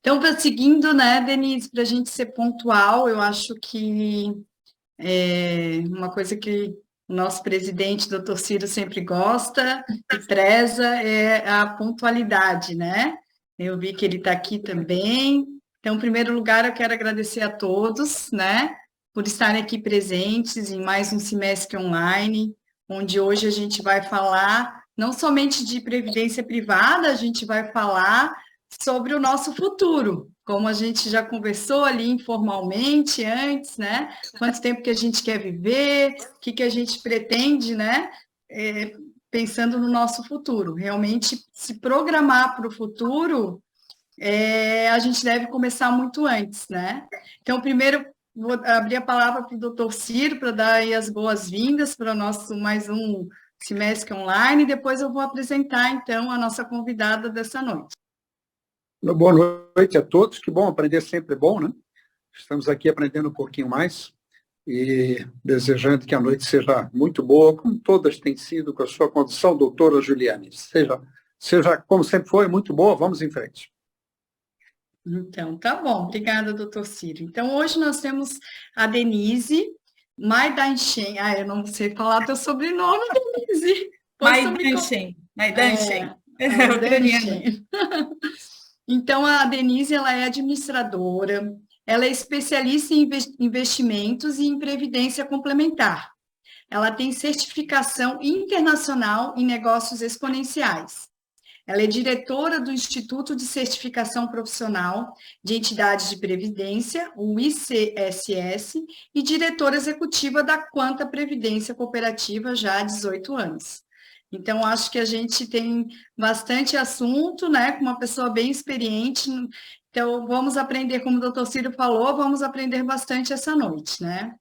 Então, seguindo, né, Denise, para a gente ser pontual, eu acho que uma coisa que o nosso presidente, doutor Ciro, sempre gosta e preza é a pontualidade, né? Eu vi que ele está aqui também. Então, em primeiro lugar, eu quero agradecer a todos, né, por estarem aqui presentes em mais um semestre online, onde hoje a gente vai falar não somente de previdência privada, a gente vai falar sobre o nosso futuro, como a gente já conversou ali informalmente antes, né? Quanto tempo que a gente quer viver, o que a gente pretende, né? Pensando no nosso futuro. Realmente, se programar para o futuro, a gente deve começar muito antes, né? Então, primeiro, vou abrir a palavra para o doutor Ciro, para dar aí as boas-vindas para o nosso mais um semestre online, e depois eu vou apresentar, então, a nossa convidada dessa noite. Boa noite a todos, que bom, aprender sempre é bom, né? Estamos aqui aprendendo um pouquinho mais e desejando que a noite seja muito boa, como todas têm sido com a sua condição, doutora Juliane. Seja como sempre foi, muito boa, vamos em frente. Então, tá bom. Obrigada, doutor Ciro. Então, hoje nós temos a Denise Maidanchen. Eu não sei falar teu sobrenome, Denise. Maidanchen. Maidanchen. Ucraniana. Então, a Denise, ela é administradora, ela é especialista em investimentos e em previdência complementar. Ela tem certificação internacional em negócios exponenciais. Ela é diretora do Instituto de Certificação Profissional de Entidades de Previdência, o ICSS, e diretora executiva da Quanta Previdência Cooperativa já há 18 anos. Então, acho que a gente tem bastante assunto, né, com uma pessoa bem experiente. Então, vamos aprender, como o doutor Ciro falou, vamos aprender bastante essa noite, né?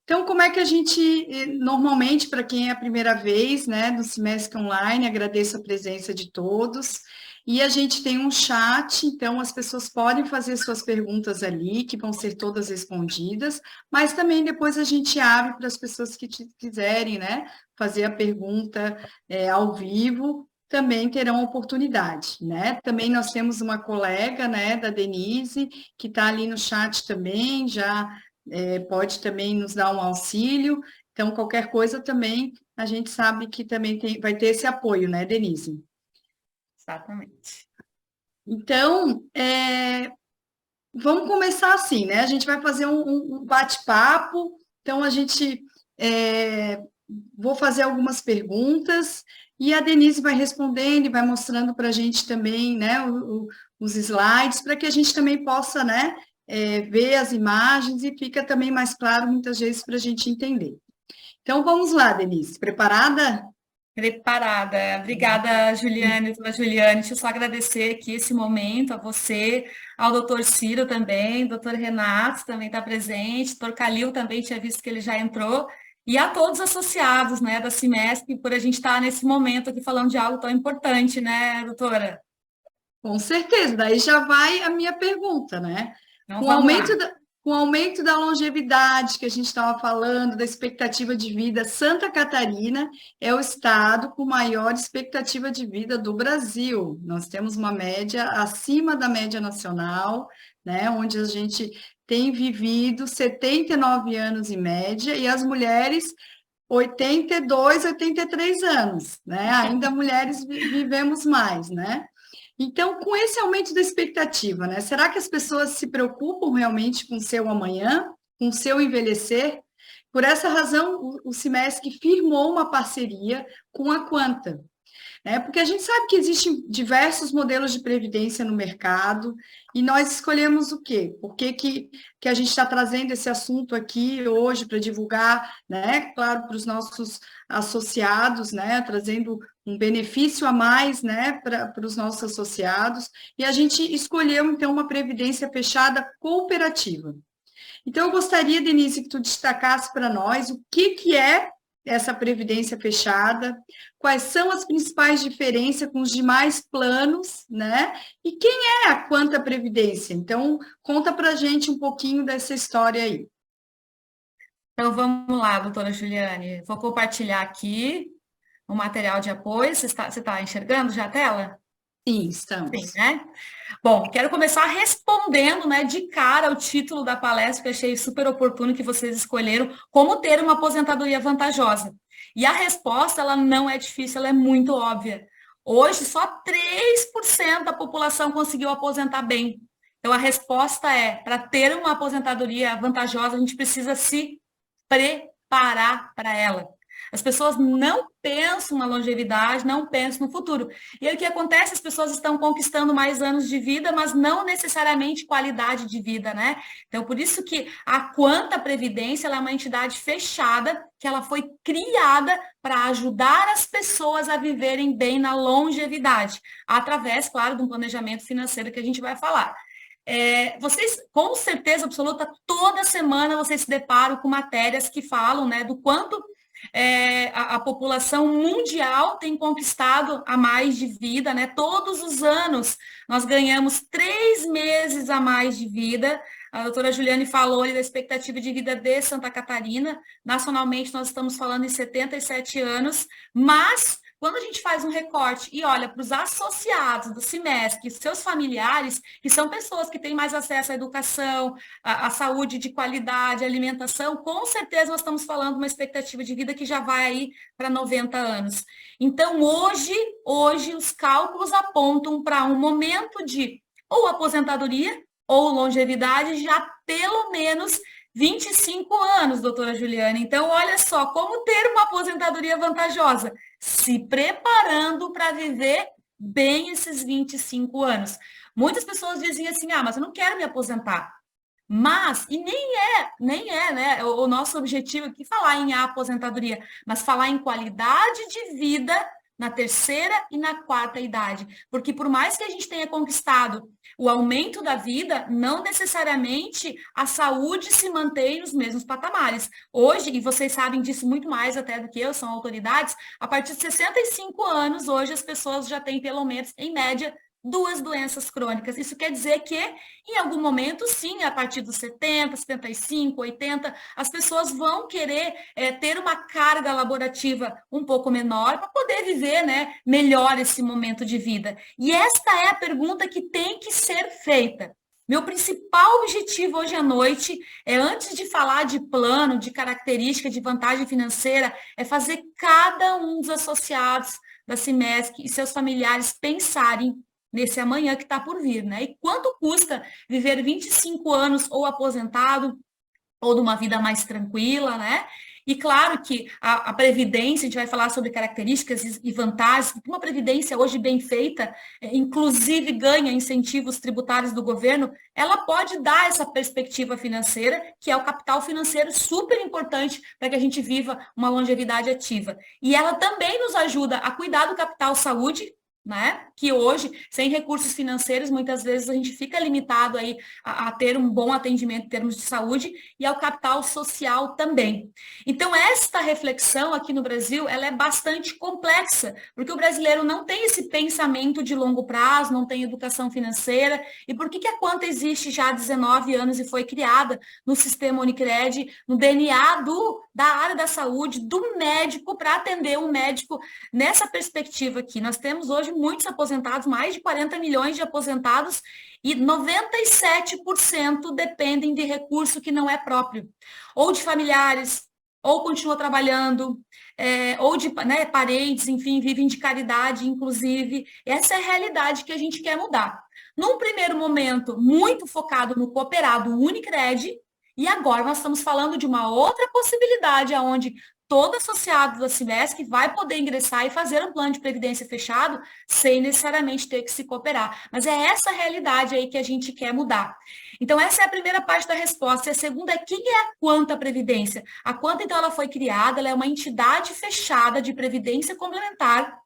Então, como é que a gente, normalmente, para quem é a primeira vez, né, no semestre online, agradeço a presença de todos, e a gente tem um chat, então as pessoas podem fazer suas perguntas ali, que vão ser todas respondidas, mas também depois a gente abre para as pessoas que quiserem, né, fazer a pergunta ao vivo, também terão oportunidade, né? Também nós temos uma colega, né, da Denise, que está ali no chat também, já pode também nos dar um auxílio. Então, qualquer coisa também, a gente sabe que também vai ter esse apoio, né, Denise? Exatamente. Então, vamos começar assim, né? A gente vai fazer um bate-papo. Então, vou fazer algumas perguntas e a Denise vai respondendo e vai mostrando para a gente também, né, os slides, para que a gente também possa, né, ver as imagens e fica também mais claro muitas vezes para a gente entender. Então, vamos lá, Denise, preparada? Preparada. Obrigada, Juliane, doutora Juliane. Deixa eu só agradecer aqui esse momento a você, ao doutor Ciro também, doutor Renato também está presente, doutor Calil também tinha visto que ele já entrou, e a todos os associados, né, da Cimesc, por a gente estar nesse momento aqui falando de algo tão importante, né, doutora? Com certeza, daí já vai a minha pergunta, né? Então, Com o vamos lá. aumento da longevidade que a gente estava falando, da expectativa de vida, Santa Catarina é o estado com maior expectativa de vida do Brasil. Nós temos uma média acima da média nacional, né? Onde a gente tem vivido 79 anos em média, e as mulheres 82, 83 anos, né? Ainda mulheres vivemos mais, né? Então, com esse aumento da expectativa, né? Será que as pessoas se preocupam realmente com o seu amanhã, com o seu envelhecer? Por essa razão, o Cimesc firmou uma parceria com a Quanta, né? Porque a gente sabe que existem diversos modelos de previdência no mercado e nós escolhemos o quê? Por que a gente está trazendo esse assunto aqui hoje para divulgar, né? Claro, para os nossos associados, né? Trazendo um benefício a mais, né? Para os nossos associados. E a gente escolheu, então, uma previdência fechada cooperativa. Então, eu gostaria, Denise, que tu destacasse para nós o que é essa previdência fechada, quais são as principais diferenças com os demais planos, né? E quem é a Quanta Previdência? Então, conta para a gente um pouquinho dessa história aí. Então, vamos lá, doutora Juliane. Vou compartilhar aqui o material de apoio. Você está enxergando já a tela? Sim, Sim, estamos. né? Bom, quero começar respondendo, né, de cara o título da palestra, que eu achei super oportuno que vocês escolheram, como ter uma aposentadoria vantajosa. E a resposta, ela não é difícil, ela é muito óbvia. Hoje, só 3% da população conseguiu aposentar bem. Então, a resposta é, para ter uma aposentadoria vantajosa, a gente precisa se preparar para ela. As pessoas não pensam na longevidade, não pensam no futuro. E aí o que acontece? As pessoas estão conquistando mais anos de vida, mas não necessariamente qualidade de vida, né? Então, por isso que a Quanta Previdência ela é uma entidade fechada, que ela foi criada para ajudar as pessoas a viverem bem na longevidade, através, claro, de um planejamento financeiro que a gente vai falar. Vocês, com certeza absoluta, toda semana vocês se deparam com matérias que falam, né, do quanto a população mundial tem conquistado a mais de vida, né? Todos os anos nós ganhamos 3 meses a mais de vida. A doutora Juliane falou ali da expectativa de vida de Santa Catarina. Nacionalmente nós estamos falando em 77 anos, mas quando a gente faz um recorte e olha para os associados do Cimesc, seus familiares, que são pessoas que têm mais acesso à educação, à saúde de qualidade, à alimentação, com certeza nós estamos falando de uma expectativa de vida que já vai aí para 90 anos. Então, hoje os cálculos apontam para um momento de ou aposentadoria ou longevidade já pelo menos 25 anos, doutora Juliane. Então, olha só, como ter uma aposentadoria vantajosa? Se preparando para viver bem esses 25 anos. Muitas pessoas dizem assim, mas eu não quero me aposentar. Mas, e nem é, né, o nosso objetivo aqui falar em aposentadoria, mas falar em qualidade de vida na terceira e na quarta idade. Porque por mais que a gente tenha conquistado o aumento da vida, não necessariamente a saúde se mantém nos mesmos patamares. Hoje, e vocês sabem disso muito mais até do que eu, são autoridades, a partir de 65 anos, hoje as pessoas já têm pelo menos, em média, 2 doenças crônicas. Isso quer dizer que, em algum momento, sim, a partir dos 70, 75, 80, as pessoas vão querer ter uma carga laborativa um pouco menor para poder viver, né, melhor esse momento de vida. E esta é a pergunta que tem que ser feita. Meu principal objetivo hoje à noite antes de falar de plano, de característica, de vantagem financeira, é fazer cada um dos associados da Cimesc e seus familiares pensarem nesse amanhã que está por vir, né? E quanto custa viver 25 anos ou aposentado, ou de uma vida mais tranquila, né? E claro que a Previdência, a gente vai falar sobre características e vantagens, porque uma Previdência hoje bem feita, inclusive ganha incentivos tributários do governo, ela pode dar essa perspectiva financeira, que é o capital financeiro super importante para que a gente viva uma longevidade ativa. E ela também nos ajuda a cuidar do capital saúde, né? Que hoje, sem recursos financeiros, muitas vezes a gente fica limitado aí a ter um bom atendimento em termos de saúde e ao capital social também. Então, esta reflexão aqui no Brasil, ela é bastante complexa, porque o brasileiro não tem esse pensamento de longo prazo, não tem educação financeira. E por que a Quanta existe já há 19 anos e foi criada no sistema Unicred, no DNA da área da saúde, do médico, para atender um médico nessa perspectiva aqui? Nós temos hoje muitos aposentados, mais de 40 milhões de aposentados, e 97% dependem de recurso que não é próprio, ou de familiares, ou continua trabalhando, ou de parentes, enfim, vivem de caridade, inclusive. Essa é a realidade que a gente quer mudar. Num primeiro momento, muito focado no cooperado Unicred, e agora nós estamos falando de uma outra possibilidade, onde todo associado da Cimesc vai poder ingressar e fazer um plano de previdência fechado sem necessariamente ter que se cooperar. Mas é essa realidade aí que a gente quer mudar. Então, essa é a primeira parte da resposta. E a segunda é, quem é a Quanta Previdência? A Quanta, então, ela foi criada, ela é uma entidade fechada de previdência complementar,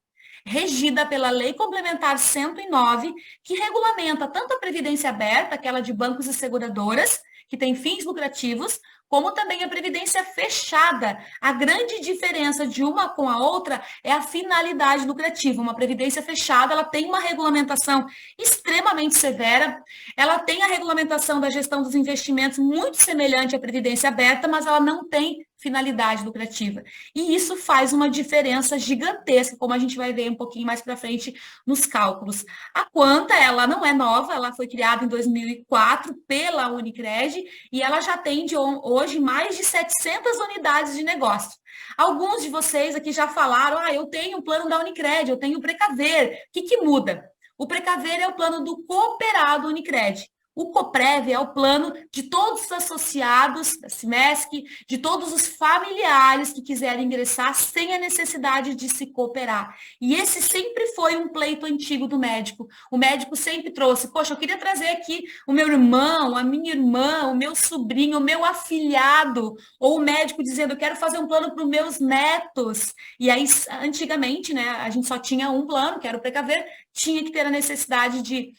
regida pela Lei Complementar 109, que regulamenta tanto a previdência aberta, aquela de bancos e seguradoras, que tem fins lucrativos, como também a previdência fechada. A grande diferença de uma com a outra é a finalidade lucrativa. Uma previdência fechada, ela tem uma regulamentação extremamente severa, ela tem a regulamentação da gestão dos investimentos muito semelhante à previdência aberta, mas ela não tem finalidade lucrativa. E isso faz uma diferença gigantesca, como a gente vai ver um pouquinho mais para frente nos cálculos. A Quanta, ela não é nova, ela foi criada em 2004 pela Unicred e ela já atende hoje mais de 700 unidades de negócio. Alguns de vocês aqui já falaram, eu tenho um plano da Unicred, eu tenho o Precaver. O que muda? O Precaver é o plano do cooperado Unicred. O Coprev é o plano de todos os associados da Cimesc, de todos os familiares que quiserem ingressar sem a necessidade de se cooperar. E esse sempre foi um pleito antigo do médico. O médico sempre trouxe, poxa, eu queria trazer aqui o meu irmão, a minha irmã, o meu sobrinho, o meu afilhado, ou o médico dizendo, eu quero fazer um plano para os meus netos. E aí, antigamente, né, a gente só tinha um plano, que era o Precaver, tinha que ter a necessidade de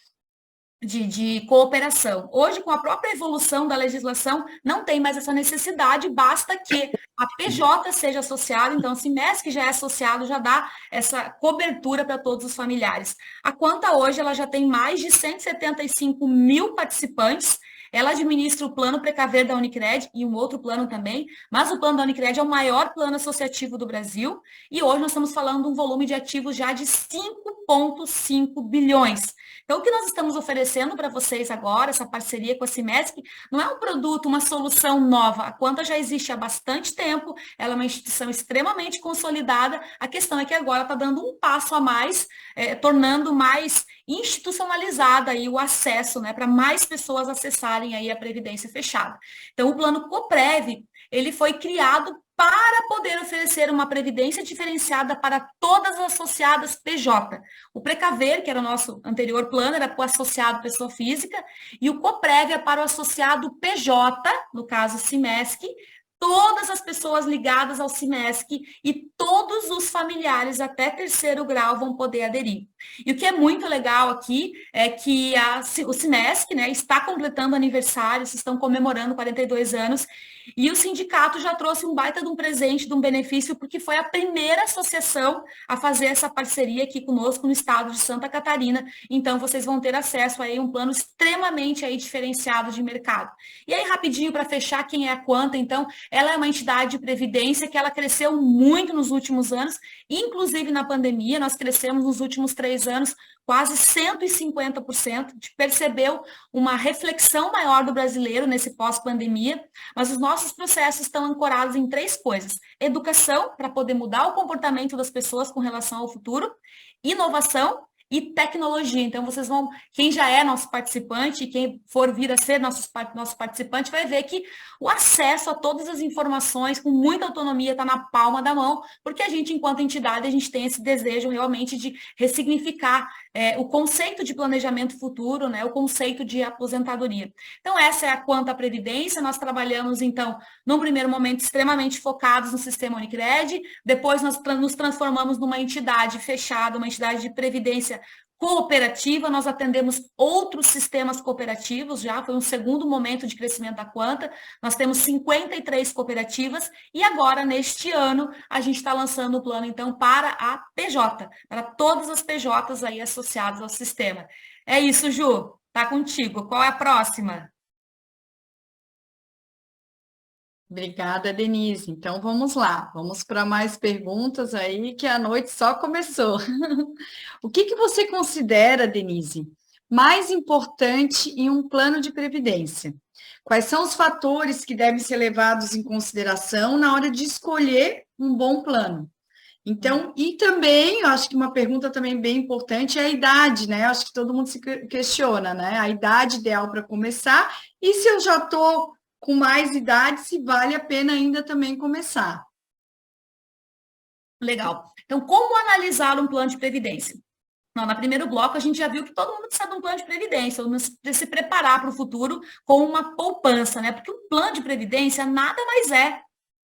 cooperação. Hoje, com a própria evolução da legislação, não tem mais essa necessidade, basta que a PJ seja associada, então, se MESC já é associado, já dá essa cobertura para todos os familiares. A Quanta hoje, ela já tem mais de 175 mil participantes, ela administra o plano Precaver da Unicred e um outro plano também, mas o plano da Unicred é o maior plano associativo do Brasil e hoje nós estamos falando de um volume de ativos já de 5,5 bilhões. Então, o que nós estamos oferecendo para vocês agora, essa parceria com a Cimesc, não é um produto, uma solução nova. A Quanta já existe há bastante tempo, ela é uma instituição extremamente consolidada. A questão é que agora está dando um passo a mais, tornando mais institucionalizada aí o acesso, né, para mais pessoas acessarem aí a Previdência Fechada. Então, o plano Coprev, ele foi criado para poder oferecer uma previdência diferenciada para todas as associadas PJ. O Precaver, que era o nosso anterior plano, era para o associado pessoa física, e o Coprev é para o associado PJ, no caso Cimesc, todas as pessoas ligadas ao Cimesc e todos os familiares até terceiro grau vão poder aderir. E o que é muito legal aqui é que o Cimesc, né, está completando aniversário, estão comemorando 42 anos, e o sindicato já trouxe um baita de um presente, de um benefício, porque foi a primeira associação a fazer essa parceria aqui conosco no estado de Santa Catarina. Então, vocês vão ter acesso aí a um plano extremamente aí diferenciado de mercado. E aí, rapidinho, para fechar, quem é a Quanta? Então, ela é uma entidade de previdência que ela cresceu muito nos últimos anos, inclusive na pandemia, nós crescemos nos últimos 3 anos quase 150%, a gente percebeu uma reflexão maior do brasileiro nesse pós-pandemia, mas os nossos processos estão ancorados em 3 coisas: educação, para poder mudar o comportamento das pessoas com relação ao futuro, inovação e tecnologia. Então, vocês vão, quem já é nosso participante e quem for vir a ser nosso participante, vai ver que o acesso a todas as informações com muita autonomia está na palma da mão, porque a gente, enquanto entidade, a gente tem esse desejo realmente de ressignificar o conceito de planejamento futuro, né, o conceito de aposentadoria. Então, essa é a Quanta Previdência. Nós trabalhamos, então, num primeiro momento, extremamente focados no sistema Unicred, depois nós nos transformamos numa entidade fechada, uma entidade de previdência cooperativa, nós atendemos outros sistemas cooperativos, já foi um segundo momento de crescimento da Quanta, nós temos 53 cooperativas e agora, neste ano, a gente está lançando o plano, então, para a PJ, para todas as PJs aí associadas ao sistema. É isso, Ju, tá contigo. Qual é a próxima? Obrigada, Denise. Então, vamos lá. Vamos para mais perguntas aí, que a noite só começou. O que você considera, Denise, mais importante em um plano de previdência? Quais são os fatores que devem ser levados em consideração na hora de escolher um bom plano? Então, e também, eu acho que uma pergunta também bem importante é a idade, né? Eu acho que todo mundo se questiona, né? A idade ideal para começar, e se eu já estou com mais idade, se vale a pena ainda também começar. Legal. Então, como analisar um plano de previdência? No primeiro bloco, a gente já viu que todo mundo precisa de um plano de previdência, ou precisa se preparar para o futuro com uma poupança, né? Porque um plano de previdência nada mais é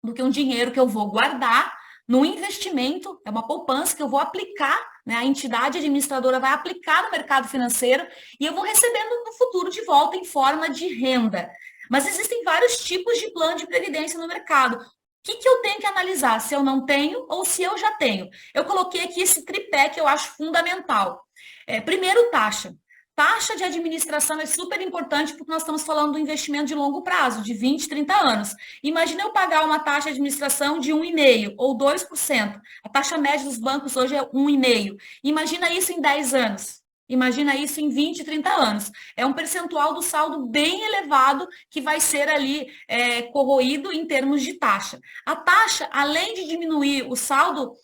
do que um dinheiro que eu vou guardar no investimento, é uma poupança que eu vou aplicar, né? A entidade administradora vai aplicar no mercado financeiro e eu vou recebendo no futuro de volta em forma de renda. Mas existem vários tipos de plano de previdência no mercado. O que eu tenho que analisar? Se eu não tenho ou se eu já tenho? Eu coloquei aqui esse tripé que eu acho fundamental. Primeiro, taxa. Taxa de administração é super importante porque nós estamos falando do investimento de longo prazo, de 20, 30 anos. Imagina eu pagar uma taxa de administração de 1,5% ou 2%. A taxa média dos bancos hoje é 1,5%. Imagina isso em 10 anos. Imagina isso em 20, 30 anos. É um percentual do saldo bem elevado que vai ser ali corroído em termos de taxa. A taxa, além de diminuir o saldo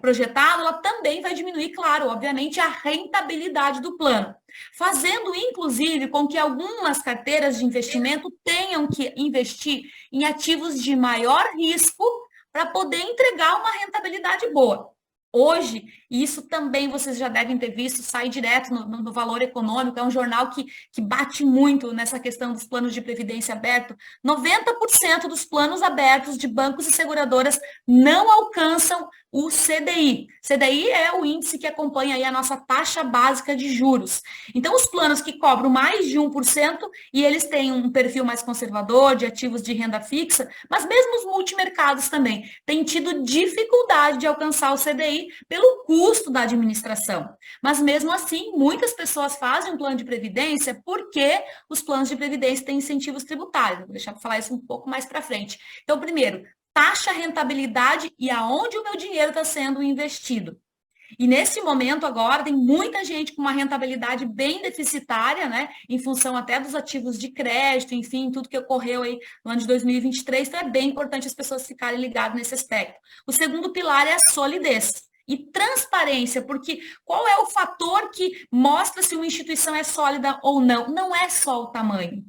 projetado, ela também vai diminuir, claro, obviamente, a rentabilidade do plano, fazendo, inclusive, com que algumas carteiras de investimento tenham que investir em ativos de maior risco para poder entregar uma rentabilidade boa. Hoje, e isso também vocês já devem ter visto, sai direto no Valor Econômico, é um jornal que bate muito nessa questão dos planos de previdência aberto. 90% dos planos abertos de bancos e seguradoras não alcançam o CDI. CDI é o índice que acompanha aí a nossa taxa básica de juros. Então, os planos que cobram mais de 1% e eles têm um perfil mais conservador, de ativos de renda fixa, mas mesmo os multimercados também têm tido dificuldade de alcançar o CDI pelo custo da administração. Mas mesmo assim, muitas pessoas fazem um plano de previdência porque os planos de previdência têm incentivos tributários. Vou deixar para falar isso um pouco mais para frente. Então, primeiro, taxa, rentabilidade e aonde o meu dinheiro está sendo investido. E nesse momento agora tem muita gente com uma rentabilidade bem deficitária, né, em função até dos ativos de crédito, enfim, tudo que ocorreu aí no ano de 2023, então é bem importante as pessoas ficarem ligadas nesse aspecto. O segundo pilar é a solidez e transparência, porque qual é o fator que mostra se uma instituição é sólida ou não? Não é só o tamanho,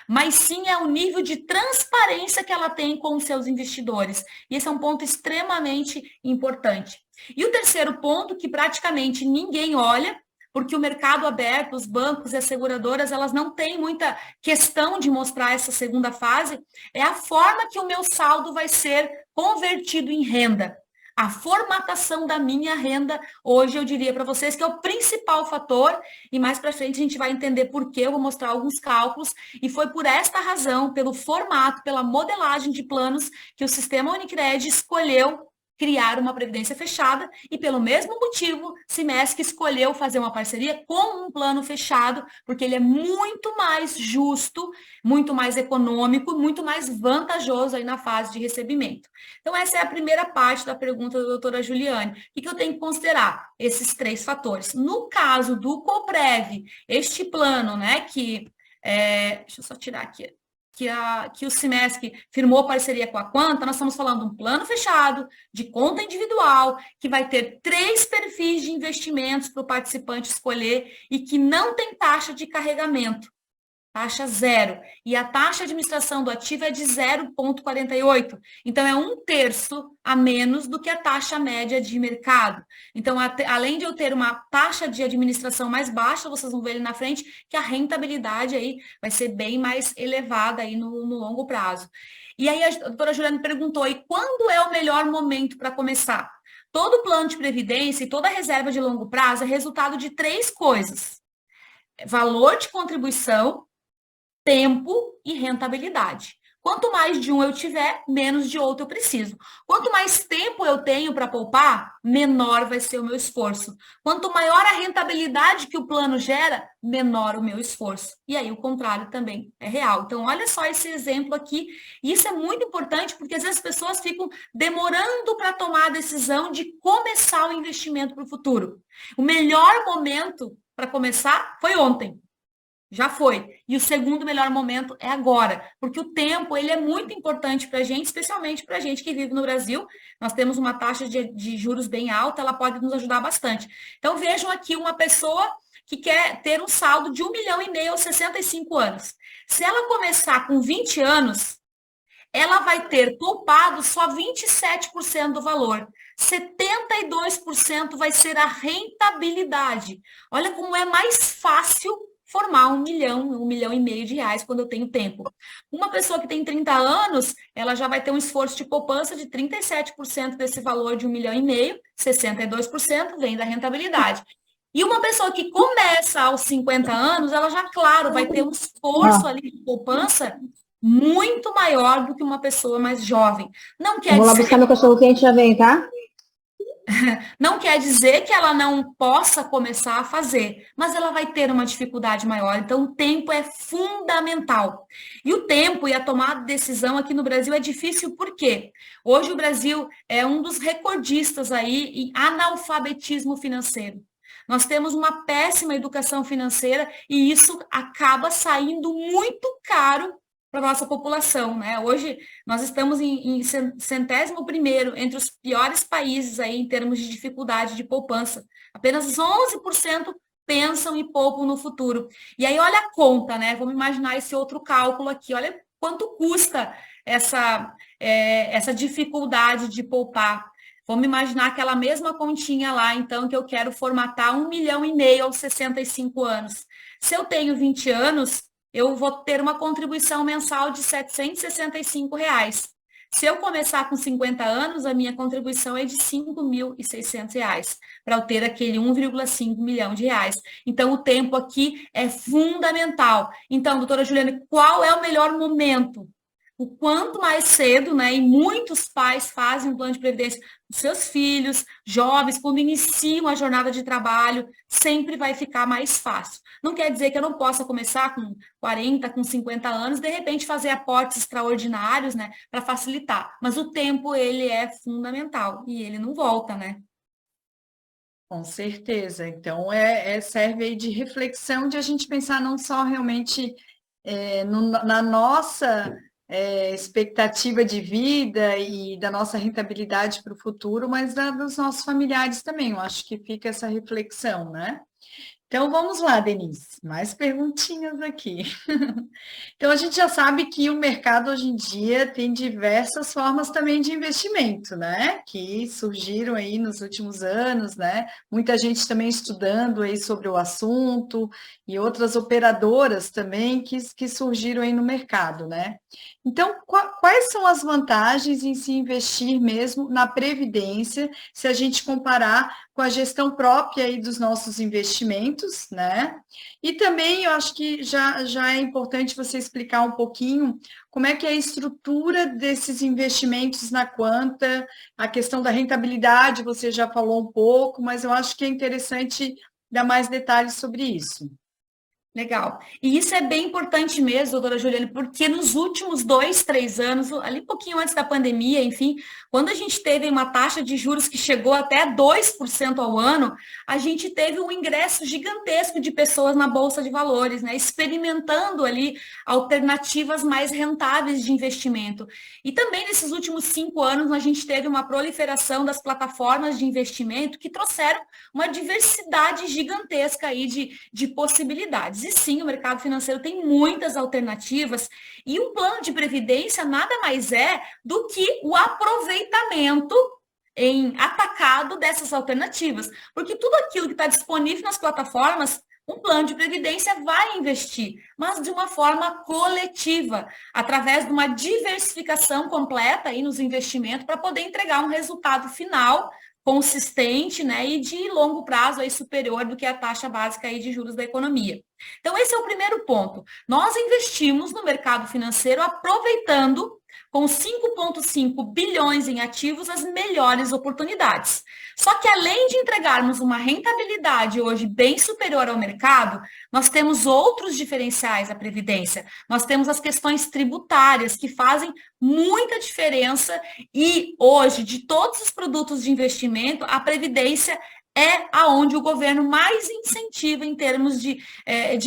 mas sim é o nível de transparência que ela tem com os seus investidores. E esse é um ponto extremamente importante. E o terceiro ponto, que praticamente ninguém olha, porque o mercado aberto, os bancos e as seguradoras, elas não têm muita questão de mostrar essa segunda fase, é a forma que o meu saldo vai ser convertido em renda. A formatação da minha renda, hoje eu diria para vocês que é o principal fator, e mais para frente a gente vai entender por quê, eu vou mostrar alguns cálculos, e foi por esta razão, pelo formato, pela modelagem de planos, que o sistema Unicred escolheu criar uma previdência fechada, e pelo mesmo motivo, Simesc escolheu fazer uma parceria com um plano fechado, porque ele é muito mais justo, muito mais econômico, muito mais vantajoso aí na fase de recebimento. Então, essa é a primeira parte da pergunta da doutora Juliane. O que eu tenho que considerar? Esses 3 fatores. No caso do Coprev, este plano, né, deixa eu só tirar aqui, que o Simesc firmou parceria com a Quanta, nós estamos falando de um plano fechado, de conta individual, que vai ter 3 perfis de investimentos para o participante escolher e que não tem taxa de carregamento, taxa 0. E a taxa de administração do ativo é de 0,48. Então, é 1/3 a menos do que a taxa média de mercado. Então, além de eu ter uma taxa de administração mais baixa, vocês vão ver ali na frente que a rentabilidade aí vai ser bem mais elevada aí no longo prazo. E aí, a doutora Juliane perguntou, e quando é o melhor momento para começar? Todo plano de previdência e toda reserva de longo prazo é resultado de 3 coisas: valor de contribuição, tempo e rentabilidade. Quanto mais de um eu tiver, menos de outro eu preciso. Quanto mais tempo eu tenho para poupar, menor vai ser o meu esforço. Quanto maior a rentabilidade que o plano gera, menor o meu esforço. E aí o contrário também é real. Então, olha só esse exemplo aqui. E isso é muito importante porque às vezes as pessoas ficam demorando para tomar a decisão de começar o investimento para o futuro. O melhor momento para começar foi ontem. Já foi. E o segundo melhor momento é agora, porque o tempo ele é muito importante para a gente, especialmente para a gente que vive no Brasil. Nós temos uma taxa de juros bem alta, ela pode nos ajudar bastante. Então, vejam aqui uma pessoa que quer ter um saldo de 1,5 milhão aos 65 anos. Se ela começar com 20 anos, ela vai ter poupado só 27% do valor. 72% vai ser a rentabilidade. Olha como é mais fácil formar 1 milhão, 1,5 milhão de reais quando eu tenho tempo. Uma pessoa que tem 30 anos, ela já vai ter um esforço de poupança de 37% desse valor de 1,5 milhão, 62% vem da rentabilidade. E uma pessoa que começa aos 50 anos, ela já, claro, vai ter um esforço ali de poupança muito maior do que uma pessoa mais jovem. Não quer Vou lá dizer... buscar meu cachorro quente, já vem, tá? Não quer dizer que ela não possa começar a fazer, mas ela vai ter uma dificuldade maior. Então, o tempo é fundamental. E o tempo e a tomada de decisão aqui no Brasil é difícil, por quê? Hoje o Brasil é um dos recordistas aí em analfabetismo financeiro. Nós temos uma péssima educação financeira e isso acaba saindo muito caro para a nossa população, né? Hoje nós estamos em 111º entre os piores países aí em termos de dificuldade de poupança. Apenas 11% pensam e poupam no futuro. E aí olha a conta, né? Vamos imaginar esse outro cálculo aqui. Olha quanto custa essa dificuldade de poupar. Vamos imaginar aquela mesma continha lá, então, que eu quero formatar 1,5 milhão aos 65 anos. Se eu tenho 20 anos, eu vou ter uma contribuição mensal de R$ 765. Se eu começar com 50 anos, a minha contribuição é de R$ 5.600, para eu ter aquele 1,5 milhão de reais. Então, o tempo aqui é fundamental. Então, doutora Juliana, qual é o melhor momento? O quanto mais cedo, né? E muitos pais fazem um plano de previdência dos seus filhos, jovens, quando iniciam a jornada de trabalho, sempre vai ficar mais fácil. Não quer dizer que eu não possa começar com 40, com 50 anos, de repente fazer aportes extraordinários, né? Para facilitar. Mas o tempo, ele é fundamental e ele não volta, né? Com certeza. Então, serve aí de reflexão de a gente pensar não só realmente na nossa expectativa de vida e da nossa rentabilidade para o futuro, mas dos nossos familiares também. Eu acho que fica essa reflexão, né? Então, vamos lá, Denise, mais perguntinhas aqui. Então, a gente já sabe que o mercado hoje em dia tem diversas formas também de investimento, né? Que surgiram aí nos últimos anos, né? Muita gente também estudando aí sobre o assunto e outras operadoras também que surgiram aí no mercado, né? Então, quais são as vantagens em se investir mesmo na previdência, se a gente comparar com a gestão própria aí dos nossos investimentos, né? E também eu acho que já é importante você explicar um pouquinho como é que é a estrutura desses investimentos na Quanta, a questão da rentabilidade, você já falou um pouco, mas eu acho que é interessante dar mais detalhes sobre isso. Legal. E isso é bem importante mesmo, doutora Juliane, porque nos últimos 2, 3 anos, ali um pouquinho antes da pandemia, enfim, quando a gente teve uma taxa de juros que chegou até 2% ao ano, a gente teve um ingresso gigantesco de pessoas na Bolsa de Valores, né, experimentando ali alternativas mais rentáveis de investimento. E também nesses últimos 5 anos, a gente teve uma proliferação das plataformas de investimento que trouxeram uma diversidade gigantesca aí de possibilidades. E sim, o mercado financeiro tem muitas alternativas e um plano de previdência nada mais é do que o aproveitamento em atacado dessas alternativas. Porque tudo aquilo que está disponível nas plataformas, um plano de previdência vai investir, mas de uma forma coletiva, através de uma diversificação completa aí nos investimentos para poder entregar um resultado final consistente, né, e de longo prazo aí superior do que a taxa básica aí de juros da economia. Então, esse é o primeiro ponto. Nós investimos no mercado financeiro aproveitando com 5,5 bilhões em ativos as melhores oportunidades. Só que além de entregarmos uma rentabilidade hoje bem superior ao mercado, nós temos outros diferenciais à Previdência. Nós temos as questões tributárias que fazem muita diferença e hoje, de todos os produtos de investimento, a Previdência é aonde o governo mais incentiva em termos de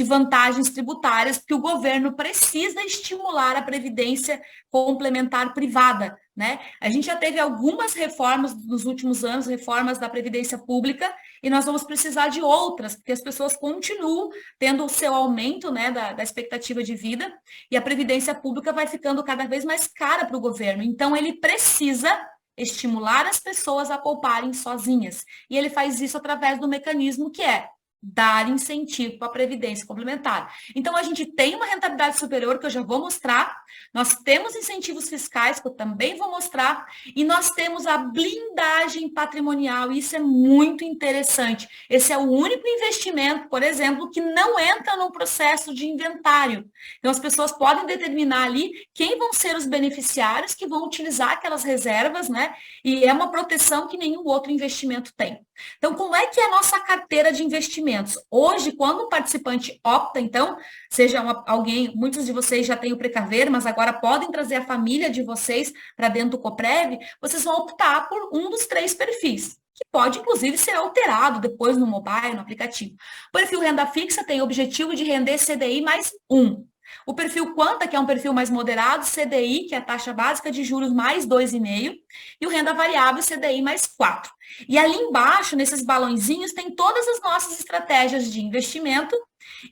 vantagens tributárias, porque o governo precisa estimular a previdência complementar privada, né? A gente já teve algumas reformas nos últimos anos, reformas da previdência pública, e nós vamos precisar de outras, porque as pessoas continuam tendo o seu aumento, né, da expectativa de vida, e a previdência pública vai ficando cada vez mais cara para o governo. Então, ele precisa estimular as pessoas a pouparem sozinhas. E ele faz isso através do mecanismo que é dar incentivo para a previdência complementar. Então, a gente tem uma rentabilidade superior, que eu já vou mostrar, nós temos incentivos fiscais, que eu também vou mostrar, e nós temos a blindagem patrimonial, e isso é muito interessante. Esse é o único investimento, por exemplo, que não entra no processo de inventário. Então, as pessoas podem determinar ali quem vão ser os beneficiários que vão utilizar aquelas reservas, né? E é uma proteção que nenhum outro investimento tem. Então, como é que é a nossa carteira de investimentos? Hoje, quando o participante opta, então, seja alguém, muitos de vocês já têm o Precaver, mas agora podem trazer a família de vocês para dentro do Coprev, vocês vão optar por um dos 3 perfis, que pode, inclusive, ser alterado depois no mobile, no aplicativo. O perfil renda fixa tem o objetivo de render CDI mais 1. O perfil Quanta, que é um perfil mais moderado, CDI, que é a taxa básica de juros mais 2,5, e o renda variável, CDI mais 4. E ali embaixo, nesses balãozinhos, tem todas as nossas estratégias de investimento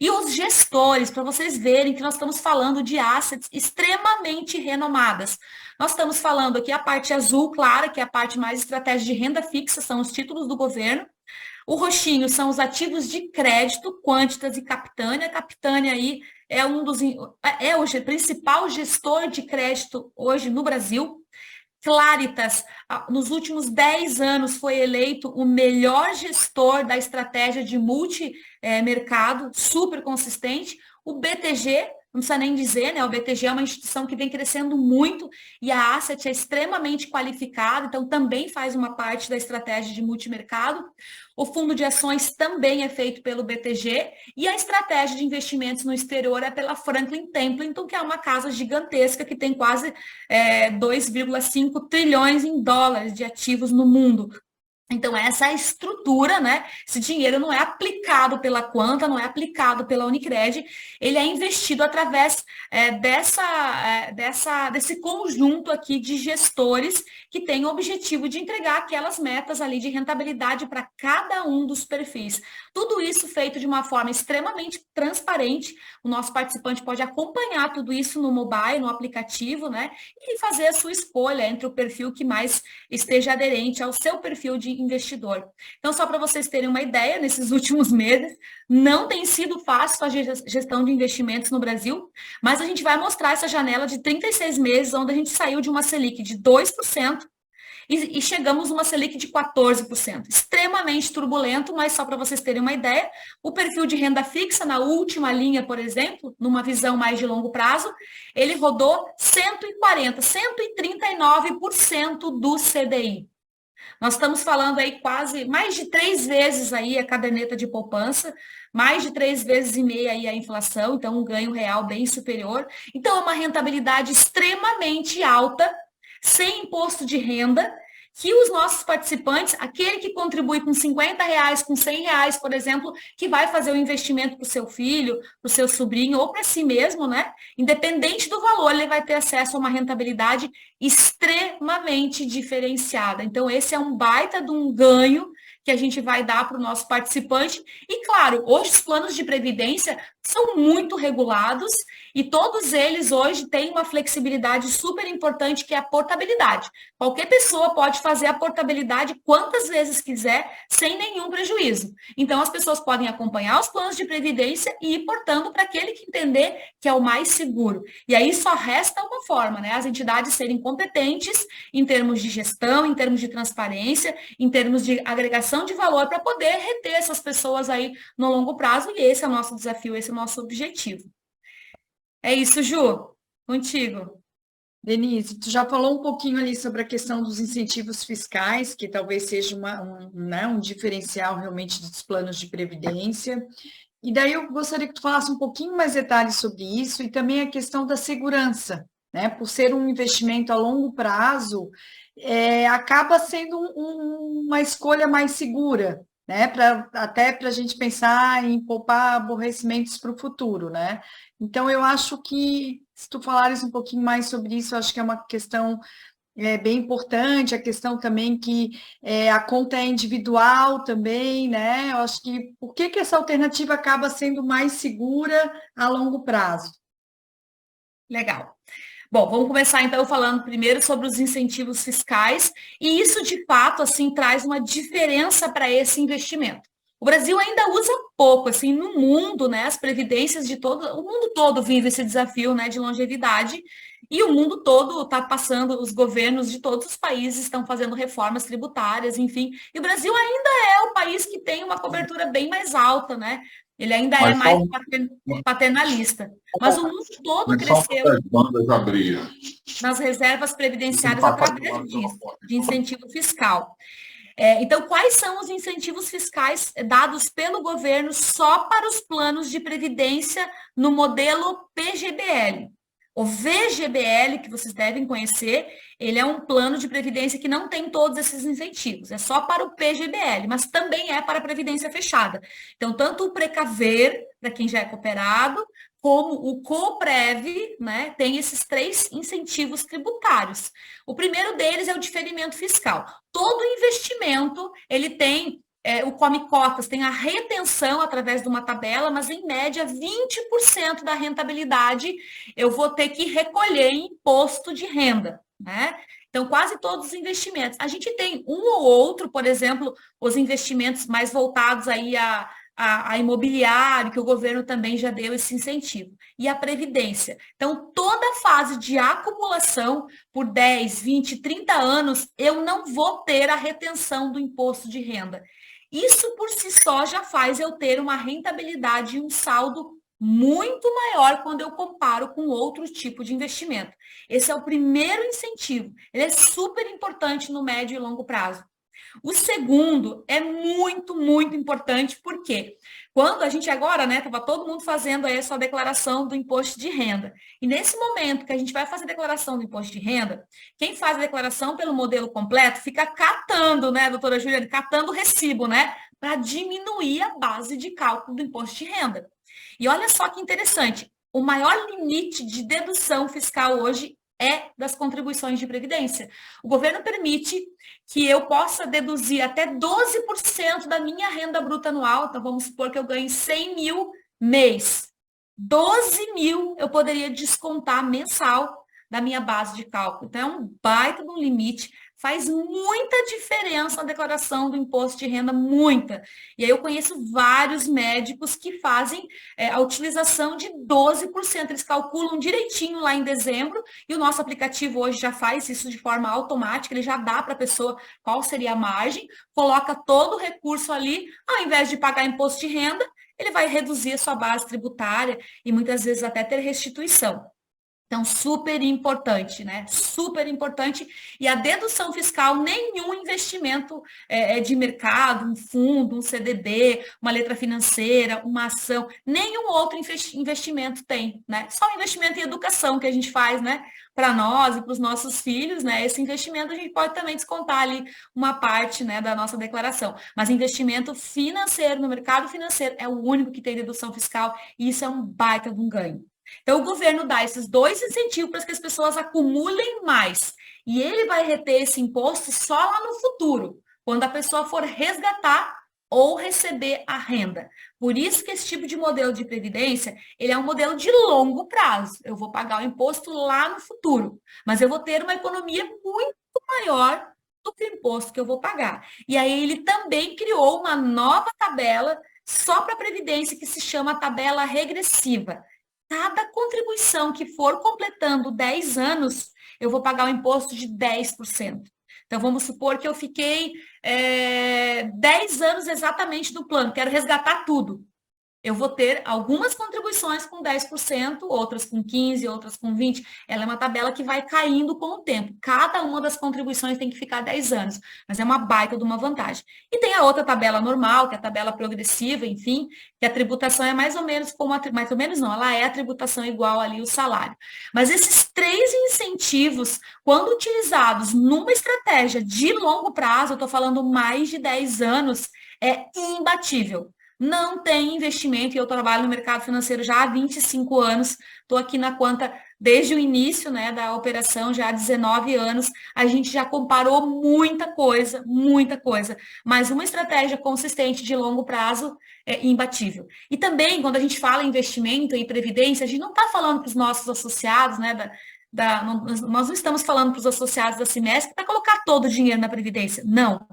e os gestores, para vocês verem que nós estamos falando de assets extremamente renomadas. Nós estamos falando aqui a parte azul clara, que é a parte mais estratégia de renda fixa, são os títulos do governo. O roxinho são os ativos de crédito, Quantitas e Capitânia. A Capitânia aí é o principal gestor de crédito hoje no Brasil. Claritas, nos últimos 10 anos, foi eleito o melhor gestor da estratégia de multimercado, super consistente. O BTG, não precisa nem dizer, né? O BTG é uma instituição que vem crescendo muito e a Asset é extremamente qualificada, então também faz uma parte da estratégia de multimercado. O fundo de ações também é feito pelo BTG e a estratégia de investimentos no exterior é pela Franklin Templeton, que é uma casa gigantesca que tem quase 2,5 trilhões em dólares de ativos no mundo. Então, essa é a estrutura, né? Esse dinheiro não é aplicado pela Quanta, não é aplicado pela Unicred, ele é investido através desse conjunto aqui de gestores que tem o objetivo de entregar aquelas metas ali de rentabilidade para cada um dos perfis. Tudo isso feito de uma forma extremamente transparente, o nosso participante pode acompanhar tudo isso no mobile, no aplicativo, né? E fazer a sua escolha entre o perfil que mais esteja aderente ao seu perfil de investidor. Então, só para vocês terem uma ideia, nesses últimos meses, não tem sido fácil a gestão de investimentos no Brasil, mas a gente vai mostrar essa janela de 36 meses, onde a gente saiu de uma Selic de 2% e chegamos numa Selic de 14%. Extremamente turbulento, mas só para vocês terem uma ideia, o perfil de renda fixa, na última linha, por exemplo, numa visão mais de longo prazo, ele rodou 139% do CDI. Nós estamos falando aí quase mais de 3 vezes aí a caderneta de poupança, mais de 3,5 vezes aí a inflação, então um ganho real bem superior. Então é uma rentabilidade extremamente alta, sem imposto de renda, que os nossos participantes, aquele que contribui com R$50, com R$100, por exemplo, que vai fazer o investimento para o seu filho, para o seu sobrinho ou para si mesmo, né? Independente do valor, ele vai ter acesso a uma rentabilidade extremamente diferenciada. Então, esse é um baita de um ganho que a gente vai dar para o nosso participante. E, claro, hoje os planos de previdência são muito regulados e todos eles hoje têm uma flexibilidade super importante, que é a portabilidade. Qualquer pessoa pode fazer a portabilidade quantas vezes quiser, sem nenhum prejuízo. Então, as pessoas podem acompanhar os planos de previdência e ir portando para aquele que entender que é o mais seguro. E aí só resta uma forma, né? As entidades serem competentes em termos de gestão, em termos de transparência, em termos de agregação de valor para poder reter essas pessoas aí no longo prazo, e esse é o nosso desafio, esse é o nosso objetivo. É isso, Ju, contigo. Denise, tu já falou um pouquinho ali sobre a questão dos incentivos fiscais, que talvez seja um diferencial realmente dos planos de previdência. E daí eu gostaria que tu falasse um pouquinho mais detalhes sobre isso e também a questão da segurança, né? Por ser um investimento a longo prazo, acaba sendo uma escolha mais segura, né? Até para a gente pensar em poupar aborrecimentos para o futuro, né? Então, eu acho que, se tu falares um pouquinho mais sobre isso, eu acho que é uma questão bem importante, a questão também que a conta é individual também, né? Eu acho que por que essa alternativa acaba sendo mais segura a longo prazo? Legal. Bom, vamos começar então falando primeiro sobre os incentivos fiscais, e isso de fato assim traz uma diferença para esse investimento. O Brasil ainda usa pouco, assim, no mundo, né, as previdências de todo, o mundo todo vive esse desafio, né, de longevidade, e o mundo todo está passando, os governos de todos os países estão fazendo reformas tributárias, enfim, e o Brasil ainda é o país que tem uma cobertura bem mais alta, né, ele ainda é Mas mais só, paternalista, mas o mundo todo mas só cresceu as bandas abrir. nas reservas previdenciárias Desempatar através de disso, uma de incentivo fiscal. Então, quais são os incentivos fiscais dados pelo governo só para os planos de previdência no modelo PGBL? O VGBL, que vocês devem conhecer, ele é um plano de previdência que não tem todos esses incentivos, é só para o PGBL, mas também é para a previdência fechada. Então, tanto o Precaver, para quem já é cooperado, como o COPREV, né, tem esses 3 incentivos tributários. O primeiro deles é o diferimento fiscal. Todo investimento, ele tem o Come Cotas, tem a retenção através de uma tabela, mas em média 20% da rentabilidade eu vou ter que recolher em imposto de renda, né? Então, quase todos os investimentos. A gente tem um ou outro, por exemplo, os investimentos mais voltados aí a imobiliário, que o governo também já deu esse incentivo, e a previdência. Então, toda fase de acumulação por 10, 20, 30 anos, eu não vou ter a retenção do imposto de renda. Isso por si só já faz eu ter uma rentabilidade e um saldo muito maior quando eu comparo com outro tipo de investimento. Esse é o primeiro incentivo. Ele é super importante no médio e longo prazo. O segundo é muito, muito importante, porque quando a gente agora, né, estava todo mundo fazendo aí a sua declaração do imposto de renda. E nesse momento que a gente vai fazer a declaração do imposto de renda, quem faz a declaração pelo modelo completo fica catando, né, doutora Juliana, catando o recibo, né, para diminuir a base de cálculo do imposto de renda. E olha só que interessante, o maior limite de dedução fiscal hoje é das contribuições de previdência. O governo permite que eu possa deduzir até 12% da minha renda bruta anual. Então, vamos supor que eu ganhe 100 mil mês. 12 mil eu poderia descontar mensal da minha base de cálculo. Então, é um baita de um limite. Faz muita diferença na declaração do imposto de renda, muita. E aí eu conheço vários médicos que fazem a utilização de 12%. Eles calculam direitinho lá em dezembro, e o nosso aplicativo hoje já faz isso de forma automática, ele já dá para a pessoa qual seria a margem, coloca todo o recurso ali, ao invés de pagar imposto de renda, ele vai reduzir a sua base tributária e muitas vezes até ter restituição. Então, super importante, né? Super importante. E a dedução fiscal, nenhum investimento de mercado, um fundo, um CDB, uma letra financeira, uma ação, nenhum outro investimento tem, né? Só o investimento em educação que a gente faz, né? Para nós e para os nossos filhos, né? Esse investimento a gente pode também descontar ali uma parte, né, da nossa declaração. Mas investimento financeiro, no mercado financeiro, é o único que tem dedução fiscal, e isso é um baita de um ganho. Então, o governo dá esses 2 incentivos para que as pessoas acumulem mais. E ele vai reter esse imposto só lá no futuro, quando a pessoa for resgatar ou receber a renda. Por isso que esse tipo de modelo de previdência, ele é um modelo de longo prazo. Eu vou pagar o imposto lá no futuro, mas eu vou ter uma economia muito maior do que o imposto que eu vou pagar. E aí ele também criou uma nova tabela só para a previdência, que se chama tabela regressiva. Cada contribuição que for completando 10 anos, eu vou pagar o imposto de 10%. Então, vamos supor que eu fiquei 10 anos exatamente no plano, quero resgatar tudo. Eu vou ter algumas contribuições com 10%, outras com 15%, outras com 20%. Ela é uma tabela que vai caindo com o tempo. Cada uma das contribuições tem que ficar 10 anos, mas é uma baita de uma vantagem. E tem a outra tabela normal, que é a tabela progressiva, enfim, que a tributação é mais ou menos como mais ou menos não, ela é a tributação igual ali o salário. Mas esses 3 incentivos, quando utilizados numa estratégia de longo prazo, eu estou falando mais de 10 anos, é imbatível. Não tem investimento, e eu trabalho no mercado financeiro já há 25 anos, estou aqui na Quanta desde o início, né, da operação, já há 19 anos, a gente já comparou muita coisa, mas uma estratégia consistente de longo prazo é imbatível. E também, quando a gente fala em investimento e previdência, a gente não está falando para os nossos associados, né, nós não estamos falando para os associados da Simesc para colocar todo o dinheiro na previdência, não.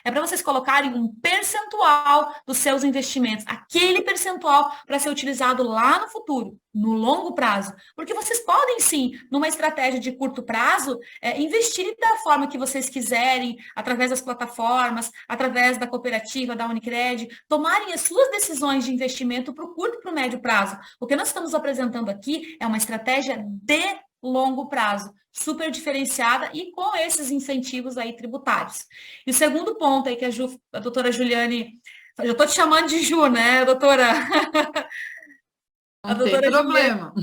É para vocês colocarem um percentual dos seus investimentos, aquele percentual para ser utilizado lá no futuro, no longo prazo. Porque vocês podem sim, numa estratégia de curto prazo, investir da forma que vocês quiserem, através das plataformas, através da cooperativa, da Unicred, tomarem as suas decisões de investimento para o curto e para o médio prazo. O que nós estamos apresentando aqui é uma estratégia de longo prazo, super diferenciada e com esses incentivos aí tributários. E o segundo ponto aí que a doutora Juliane, eu estou te chamando de Ju, né, doutora? Não tem problema.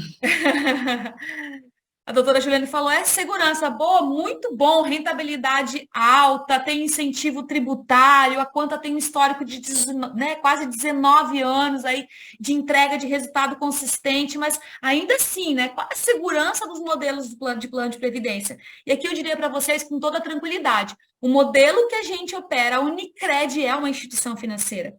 A doutora Juliane falou, segurança boa, muito bom, rentabilidade alta, tem incentivo tributário, a Quanta tem um histórico de quase 19 anos aí de entrega de resultado consistente, mas ainda assim, né, qual a segurança dos modelos de plano de previdência? E aqui eu diria para vocês com toda tranquilidade, o modelo que a gente opera, a Unicred é uma instituição financeira,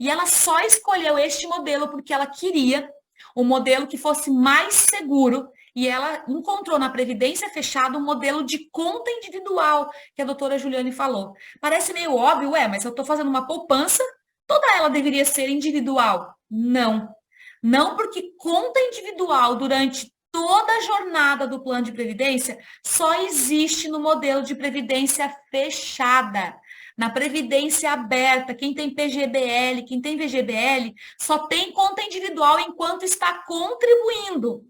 e ela só escolheu este modelo porque ela queria um modelo que fosse mais seguro, e ela encontrou na Previdência Fechada um modelo de conta individual, que a doutora Juliane falou. Parece meio óbvio, mas eu estou fazendo uma poupança, toda ela deveria ser individual. Não. Não, porque conta individual durante toda a jornada do plano de previdência só existe no modelo de previdência fechada. Na previdência aberta, quem tem PGBL, quem tem VGBL, só tem conta individual enquanto está contribuindo.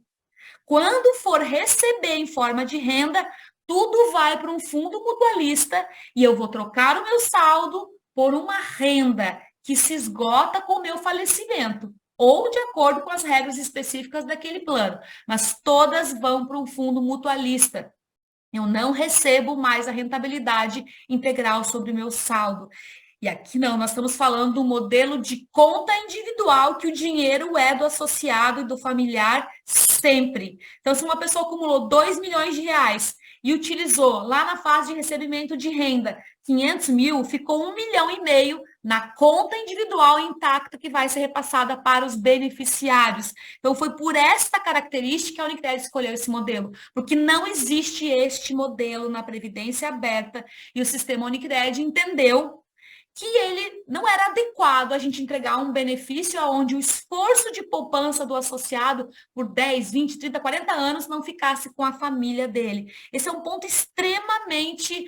Quando for receber em forma de renda, tudo vai para um fundo mutualista e eu vou trocar o meu saldo por uma renda que se esgota com o meu falecimento, ou de acordo com as regras específicas daquele plano, mas todas vão para um fundo mutualista. Eu não recebo mais a rentabilidade integral sobre o meu saldo. E aqui não, nós estamos falando do modelo de conta individual, que o dinheiro é do associado e do familiar sempre. Então, se uma pessoa acumulou 2 milhões de reais e utilizou lá na fase de recebimento de renda 500 mil, ficou 1,5 milhão na conta individual intacta que vai ser repassada para os beneficiários. Então, foi por esta característica que a Unicred escolheu esse modelo, porque não existe este modelo na Previdência Aberta e o sistema Unicred entendeu que ele não era adequado a gente entregar um benefício onde o esforço de poupança do associado por 10, 20, 30, 40 anos não ficasse com a família dele. Esse é um ponto extremamente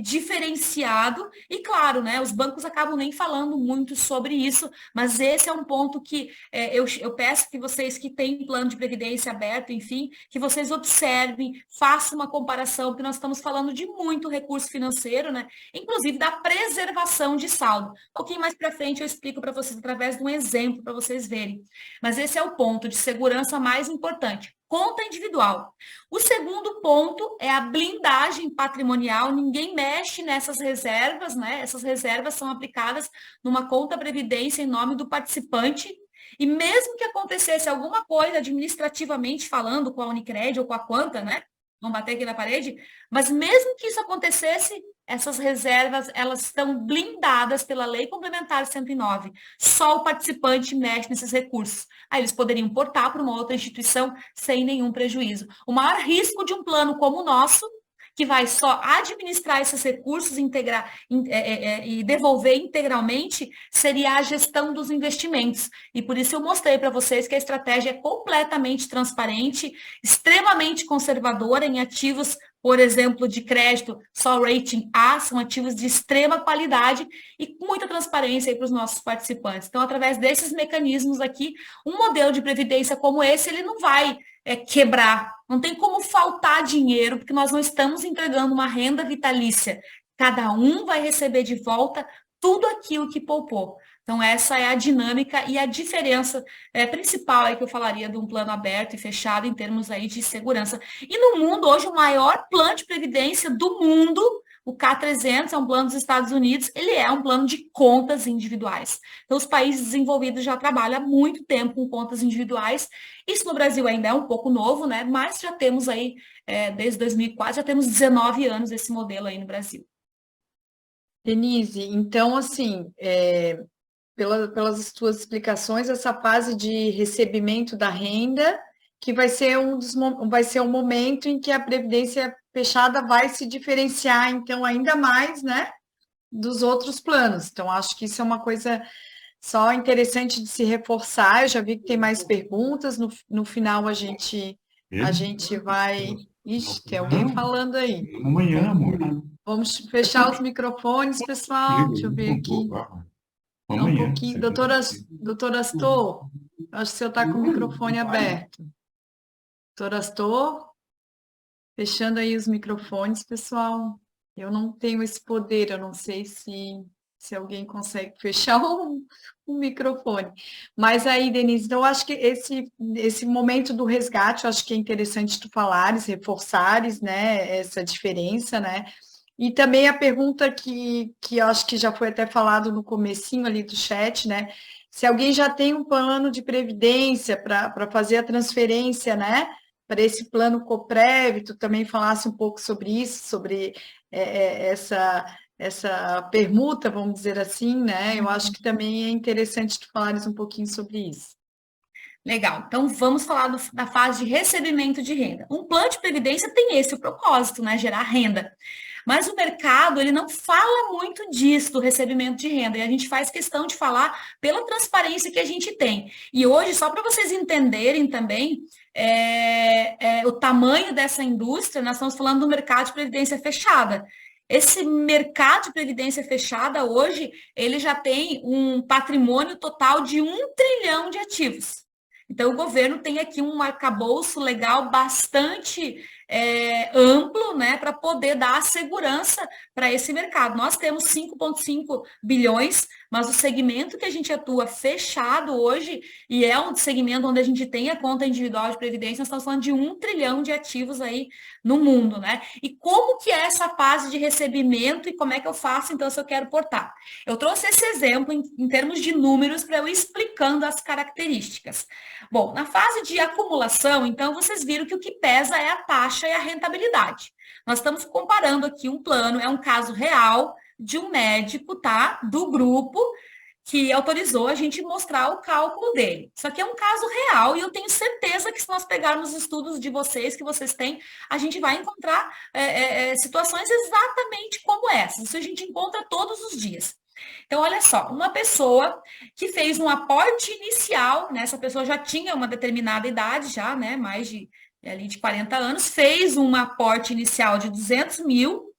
diferenciado e, claro, né, os bancos acabam nem falando muito sobre isso, mas esse é um ponto que eu peço que vocês que têm plano de previdência aberto, enfim, que vocês observem, façam uma comparação, porque nós estamos falando de muito recurso financeiro, né, inclusive da preservação de saldo. Um pouquinho mais para frente eu explico para vocês através de um exemplo para vocês verem. Mas esse é o ponto de segurança mais importante. Conta individual. O segundo ponto é a blindagem patrimonial. Ninguém mexe nessas reservas, né? Essas reservas são aplicadas numa conta previdência em nome do participante. E mesmo que acontecesse alguma coisa administrativamente falando com a Unicred ou com a Quanta, né? Vamos bater aqui na parede. Mas mesmo que isso acontecesse, essas reservas, elas estão blindadas pela Lei Complementar 109. Só o participante mexe nesses recursos. Aí eles poderiam portar para uma outra instituição sem nenhum prejuízo. O maior risco de um plano como o nosso, que vai só administrar esses recursos e devolver integralmente, seria a gestão dos investimentos. E por isso eu mostrei para vocês que a estratégia é completamente transparente, extremamente conservadora em ativos, por exemplo, de crédito, só rating A, são ativos de extrema qualidade e com muita transparência para os nossos participantes. Então, através desses mecanismos aqui, um modelo de previdência como esse, ele não vai quebrar, não tem como faltar dinheiro, porque nós não estamos entregando uma renda vitalícia. Cada um vai receber de volta tudo aquilo que poupou. Então, essa é a dinâmica e a diferença principal aí que eu falaria de um plano aberto e fechado em termos aí de segurança. E no mundo, hoje, o maior plano de previdência do mundo, o K300, é um plano dos Estados Unidos, ele é um plano de contas individuais. Então, os países desenvolvidos já trabalham há muito tempo com contas individuais. Isso no Brasil ainda é um pouco novo, né? Mas já temos aí, desde 2004, já temos 19 anos desse modelo aí no Brasil. Denise, então, assim, pelas tuas explicações, essa fase de recebimento da renda, que vai ser um momento em que a Previdência Fechada vai se diferenciar, então, ainda mais, né, dos outros planos. Então, acho que isso é uma coisa só interessante de se reforçar. Eu já vi que tem mais perguntas. No final, a gente vai... Ixi, tem alguém falando aí. Amanhã, amor. Vamos fechar os microfones, pessoal. Deixa eu ver aqui. Só um pouquinho. Doutora Astor, acho que o senhor está com o microfone aberto. Doutora Astor, fechando aí os microfones, pessoal. Eu não tenho esse poder, eu não sei se alguém consegue fechar o microfone. Mas aí, Denise, então eu acho que esse momento do resgate, eu acho que é interessante tu falares, reforçares, né, essa diferença, né? E também a pergunta que eu acho que já foi até falado no comecinho ali do chat, né? Se alguém já tem um plano de previdência para fazer a transferência, né? Para esse plano Coprev, tu também falasse um pouco sobre isso, sobre essa permuta, vamos dizer assim, né? Eu acho que também é interessante tu falares um pouquinho sobre isso. Legal, então vamos falar da fase de recebimento de renda. Um plano de previdência tem esse o propósito, né? Gerar renda. Mas o mercado, ele não fala muito disso, do recebimento de renda, e a gente faz questão de falar pela transparência que a gente tem. E hoje, só para vocês entenderem também o tamanho dessa indústria, nós estamos falando do mercado de previdência fechada. Esse mercado de previdência fechada hoje, ele já tem um patrimônio total de 1 trilhão de ativos. Então, o governo tem aqui um arcabouço legal bastante amplo, né, para poder dar segurança para esse mercado. Nós temos 5,5 bilhões, mas o segmento que a gente atua fechado hoje, e é um segmento onde a gente tem a conta individual de previdência, nós estamos falando de 1 trilhão de ativos aí no mundo, né? E como que é essa fase de recebimento e como é que eu faço, então, se eu quero portar? Eu trouxe esse exemplo em termos de números para eu ir explicando as características. Bom, na fase de acumulação, então, vocês viram que o que pesa é a taxa e a rentabilidade. Nós estamos comparando aqui um plano, é um caso real de um médico, tá? Do grupo que autorizou a gente mostrar o cálculo dele. Isso aqui é um caso real e eu tenho certeza que se nós pegarmos os estudos de vocês, que vocês têm, a gente vai encontrar situações exatamente como essas. Isso a gente encontra todos os dias. Então, olha só, uma pessoa que fez um aporte inicial, né? Essa pessoa já tinha uma determinada idade, já, né? Mais de 40 anos, fez um aporte inicial de 200 mil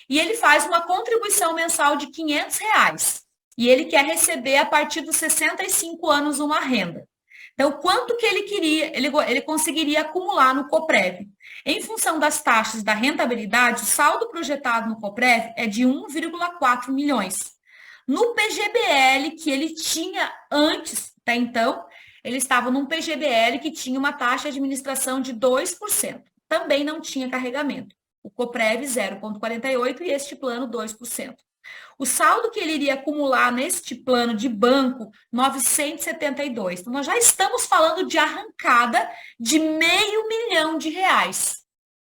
e ele faz uma contribuição mensal de R$ 500. E ele quer receber, a partir dos 65 anos, uma renda. Então, quanto que ele queria, ele conseguiria acumular no Coprev? Em função das taxas da rentabilidade, o saldo projetado no Coprev é de 1,4 milhões. No PGBL, que ele tinha antes, até então, ele estava num PGBL que tinha uma taxa de administração de 2%. Também não tinha carregamento. O Coprev 0,48% e este plano 2%. O saldo que ele iria acumular neste plano de banco, 972. Então, nós já estamos falando de arrancada de R$ 500 mil.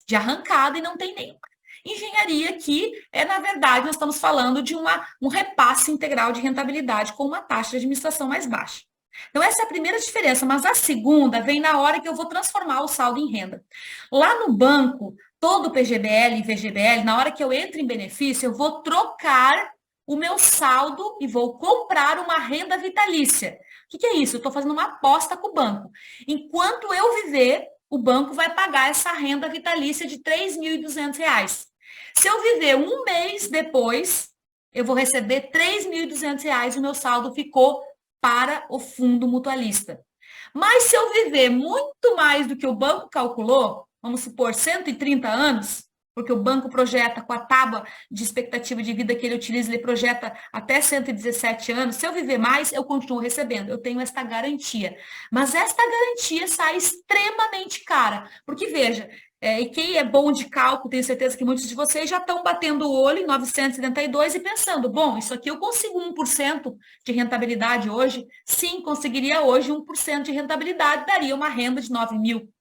De arrancada e não tem nenhuma engenharia que, na verdade, nós estamos falando de um repasse integral de rentabilidade com uma taxa de administração mais baixa. Então, essa é a primeira diferença, mas a segunda vem na hora que eu vou transformar o saldo em renda. Lá no banco, todo PGBL e VGBL, na hora que eu entro em benefício, eu vou trocar o meu saldo e vou comprar uma renda vitalícia. O que é isso? Eu estou fazendo uma aposta com o banco. Enquanto eu viver, o banco vai pagar essa renda vitalícia de R$ 3.200. Se eu viver um mês depois, eu vou receber R$ 3.200 e o meu saldo ficou para o fundo mutualista. Mas se eu viver muito mais do que o banco calculou, vamos supor 130 anos, porque o banco projeta com a tábua de expectativa de vida que ele utiliza, ele projeta até 117 anos. Se eu viver mais, eu continuo recebendo. Eu tenho esta garantia. Mas esta garantia sai extremamente cara. Porque, veja, e quem é bom de cálculo, tenho certeza que muitos de vocês já estão batendo o olho em 972 e pensando, bom, isso aqui eu consigo 1% de rentabilidade hoje? Sim, conseguiria hoje 1% de rentabilidade, daria uma renda de 9 mil.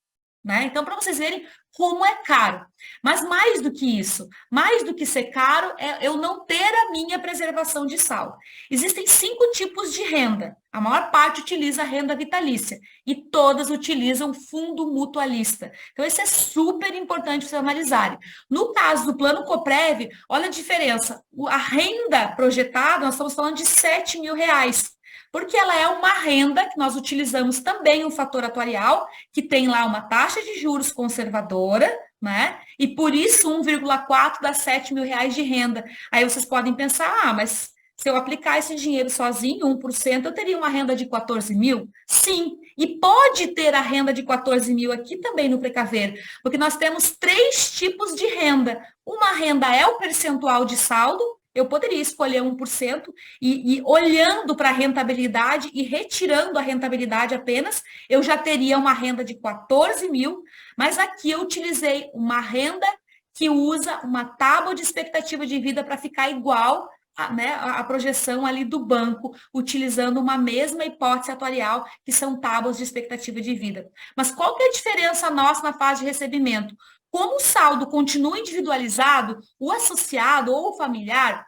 né? Então, para vocês verem como é caro. Mas mais do que isso, mais do que ser caro, é eu não ter a minha preservação de saldo. Existem 5 tipos de renda. A maior parte utiliza a renda vitalícia e todas utilizam fundo mutualista. Então, isso é super importante vocês analisarem. No caso do plano Coprev, olha a diferença. A renda projetada, nós estamos falando de R$ 7.000. Porque ela é uma renda que nós utilizamos também um fator atuarial, que tem lá uma taxa de juros conservadora, né? E por isso 1,4 dá R$ 7.000 de renda. Aí vocês podem pensar, mas se eu aplicar esse dinheiro sozinho, 1%, eu teria uma renda de 14 mil? Sim, e pode ter a renda de 14 mil aqui também no Precaver, porque nós temos 3 tipos de renda. Uma renda é o percentual de saldo, eu poderia escolher 1% e olhando para a rentabilidade e retirando a rentabilidade apenas, eu já teria uma renda de 14 mil, mas aqui eu utilizei uma renda que usa uma tábua de expectativa de vida para ficar igual a projeção ali do banco, utilizando uma mesma hipótese atuarial, que são tábuas de expectativa de vida. Mas qual que é a diferença nossa na fase de recebimento? Como o saldo continua individualizado, o associado ou o familiar,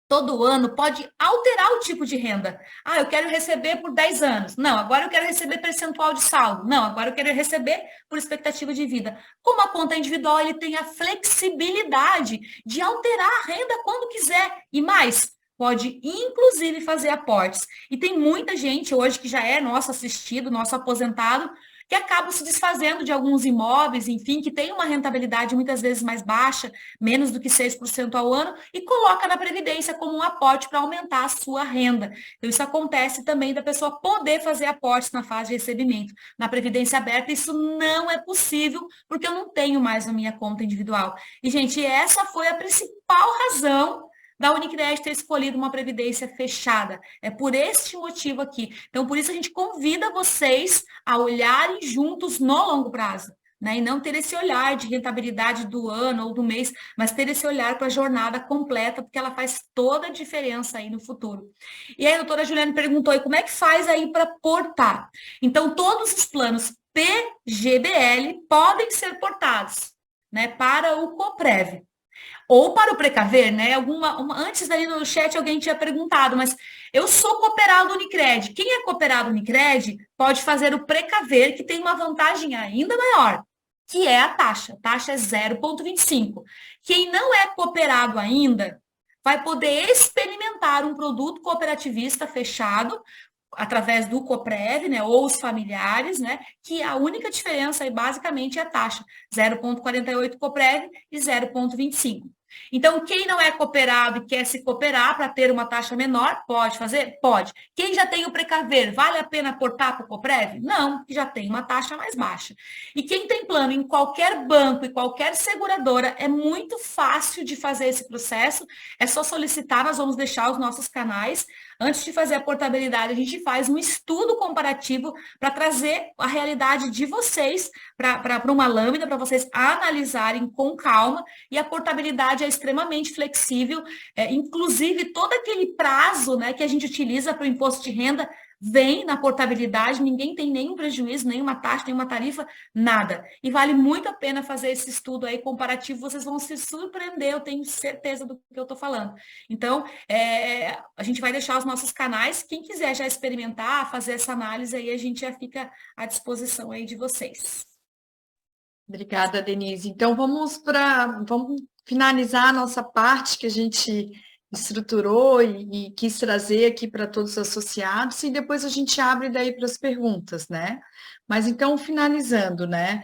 todo ano pode alterar o tipo de renda. Ah, eu quero receber por 10 anos. Não, agora eu quero receber percentual de saldo. Não, agora eu quero receber por expectativa de vida. Como a conta individual, ele tem a flexibilidade de alterar a renda quando quiser. E mais, pode inclusive fazer aportes. E tem muita gente hoje que já é nosso assistido, nosso aposentado, que acabam se desfazendo de alguns imóveis, enfim, que tem uma rentabilidade muitas vezes mais baixa, menos do que 6% ao ano, e coloca na Previdência como um aporte para aumentar a sua renda. Então, isso acontece também da pessoa poder fazer aportes na fase de recebimento. Na Previdência Aberta, isso não é possível, porque eu não tenho mais a minha conta individual. E, gente, essa foi a principal razão da Unicred ter escolhido uma previdência fechada. É por este motivo aqui. Então, por isso a gente convida vocês a olharem juntos no longo prazo, né? E não ter esse olhar de rentabilidade do ano ou do mês, mas ter esse olhar para a jornada completa, porque ela faz toda a diferença aí no futuro. E aí a doutora Juliane perguntou, e como é que faz aí para portar? Então, todos os planos PGBL podem ser portados, né, para o Coprev. Ou para o Precaver, né? Antes ali no chat alguém tinha perguntado, mas eu sou cooperado Unicred. Quem é cooperado Unicred pode fazer o Precaver, que tem uma vantagem ainda maior, que é a taxa. A taxa é 0,25. Quem não é cooperado ainda vai poder experimentar um produto cooperativista fechado através do Coprev, né, ou os familiares, né, que a única diferença aí basicamente é a taxa, 0,48 Coprev e 0,25. Então, quem não é cooperado e quer se cooperar para ter uma taxa menor, pode fazer? Pode. Quem já tem o Precaver, vale a pena aportar para o Coprev? Não, que já tem uma taxa mais baixa. E quem tem plano em qualquer banco e qualquer seguradora, é muito fácil de fazer esse processo, é só solicitar, nós vamos deixar os nossos canais. Antes de fazer a portabilidade, a gente faz um estudo comparativo para trazer a realidade de vocês para uma lâmina, para vocês analisarem com calma, e a portabilidade é extremamente flexível, inclusive todo aquele prazo, né, que a gente utiliza para o imposto de renda vem na portabilidade, ninguém tem nenhum prejuízo, nenhuma taxa, nenhuma tarifa, nada. E vale muito a pena fazer esse estudo aí comparativo, vocês vão se surpreender, eu tenho certeza do que eu estou falando. Então, a gente vai deixar os nossos canais, quem quiser já experimentar, fazer essa análise aí, a gente já fica à disposição aí de vocês. Obrigada, Denise. Então, vamos finalizar a nossa parte que a gente estruturou e quis trazer aqui para todos os associados, e depois a gente abre daí para as perguntas, né? Mas então, finalizando, né?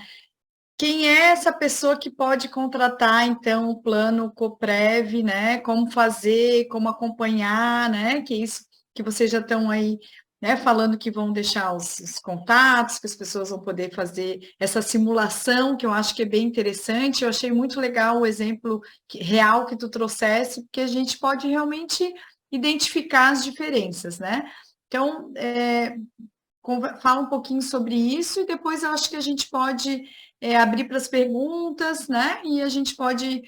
Quem é essa pessoa que pode contratar, então, o plano Coprev, né? Como fazer, como acompanhar, né? Que é isso que vocês já estão aí, né, falando que vão deixar os contatos, que as pessoas vão poder fazer essa simulação, que eu acho que é bem interessante. Eu achei muito legal o exemplo real que tu trouxesse, porque a gente pode realmente identificar as diferenças, né? Então, fala um pouquinho sobre isso, e depois eu acho que a gente pode abrir para as perguntas, né? E a gente pode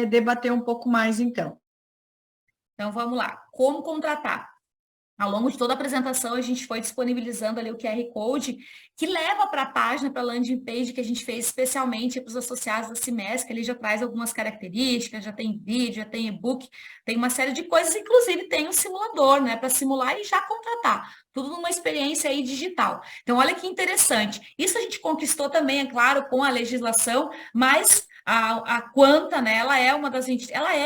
debater um pouco mais, então. Então, vamos lá. Como contratar? Ao longo de toda a apresentação, a gente foi disponibilizando ali o QR Code, que leva para a página, para a landing page que a gente fez especialmente para os associados da Cimesc, que ele já traz algumas características, já tem vídeo, já tem e-book, tem uma série de coisas, inclusive tem um simulador, né, para simular e já contratar. Tudo numa experiência aí digital. Então, olha que interessante. Isso a gente conquistou também, é claro, com a legislação, mas a Quanta, né, ela é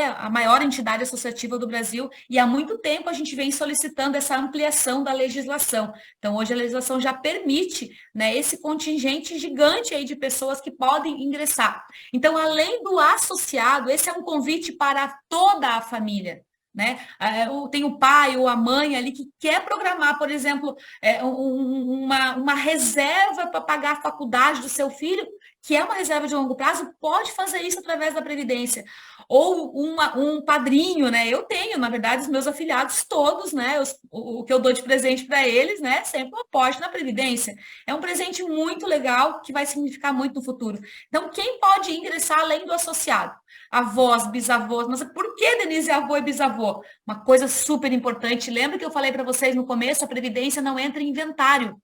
a maior entidade associativa do Brasil e há muito tempo a gente vem solicitando essa ampliação da legislação. Então, hoje a legislação já permite, né, esse contingente gigante aí de pessoas que podem ingressar. Então, além do associado, esse é um convite para toda a família. Né? Tem o pai ou a mãe ali que quer programar, por exemplo, uma reserva para pagar a faculdade do seu filho, que é uma reserva de longo prazo, pode fazer isso através da Previdência. Ou um padrinho, né? Eu tenho, na verdade, os meus afiliados todos, né? O que eu dou de presente para eles, né? Sempre um aporte na Previdência. É um presente muito legal que vai significar muito no futuro. Então, quem pode ingressar além do associado? Avós, bisavós, mas por que, Denise, avô e bisavô? Uma coisa super importante, lembra que eu falei para vocês no começo, a Previdência não entra em inventário.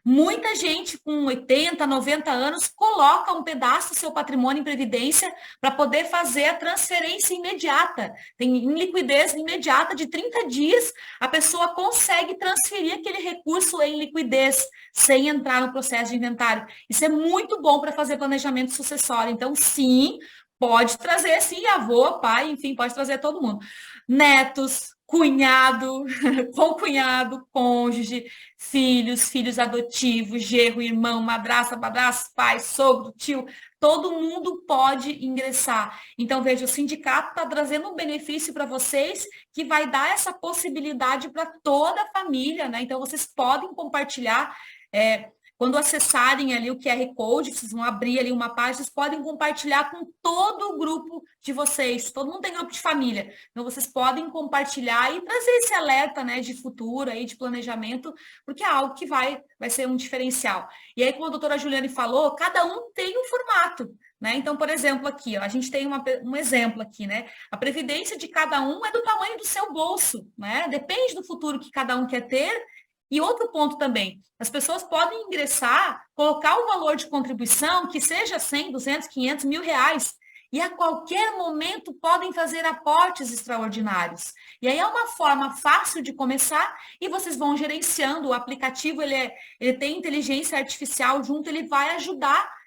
Muita gente com 80, 90 anos coloca um pedaço do seu patrimônio em previdência para poder fazer a transferência imediata. Tem em liquidez imediata de 30 dias, a pessoa consegue transferir aquele recurso em liquidez, sem entrar no processo de inventário. Isso é muito bom para fazer planejamento sucessório. Então, sim, pode trazer, sim, avô, pai, enfim, pode trazer todo mundo. Netos, cunhado, concunhado, cônjuge, filhos adotivos, genro, irmão, madrasta, padrasto, pai, sogro, tio, todo mundo pode ingressar. Então, veja, o sindicato está trazendo um benefício para vocês que vai dar essa possibilidade para toda a família, né? Então, vocês podem compartilhar. Quando acessarem ali o QR Code, vocês vão abrir ali uma página, vocês podem compartilhar com todo o grupo de vocês. Todo mundo tem grupo de família. Então, vocês podem compartilhar e trazer esse alerta, né, de futuro, aí, de planejamento, porque é algo que vai ser um diferencial. E aí, como a doutora Juliane falou, cada um tem um formato. Né? Então, por exemplo, aqui, ó, a gente tem um exemplo aqui, né? A previdência de cada um é do tamanho do seu bolso, né? Depende do futuro que cada um quer ter. E outro ponto também, as pessoas podem ingressar, colocar o valor de contribuição, que seja 100, 200, 500, R$1.000, e a qualquer momento podem fazer aportes extraordinários. E aí é uma forma fácil de começar e vocês vão gerenciando. O aplicativo, ele tem inteligência artificial junto, ele vai ajudar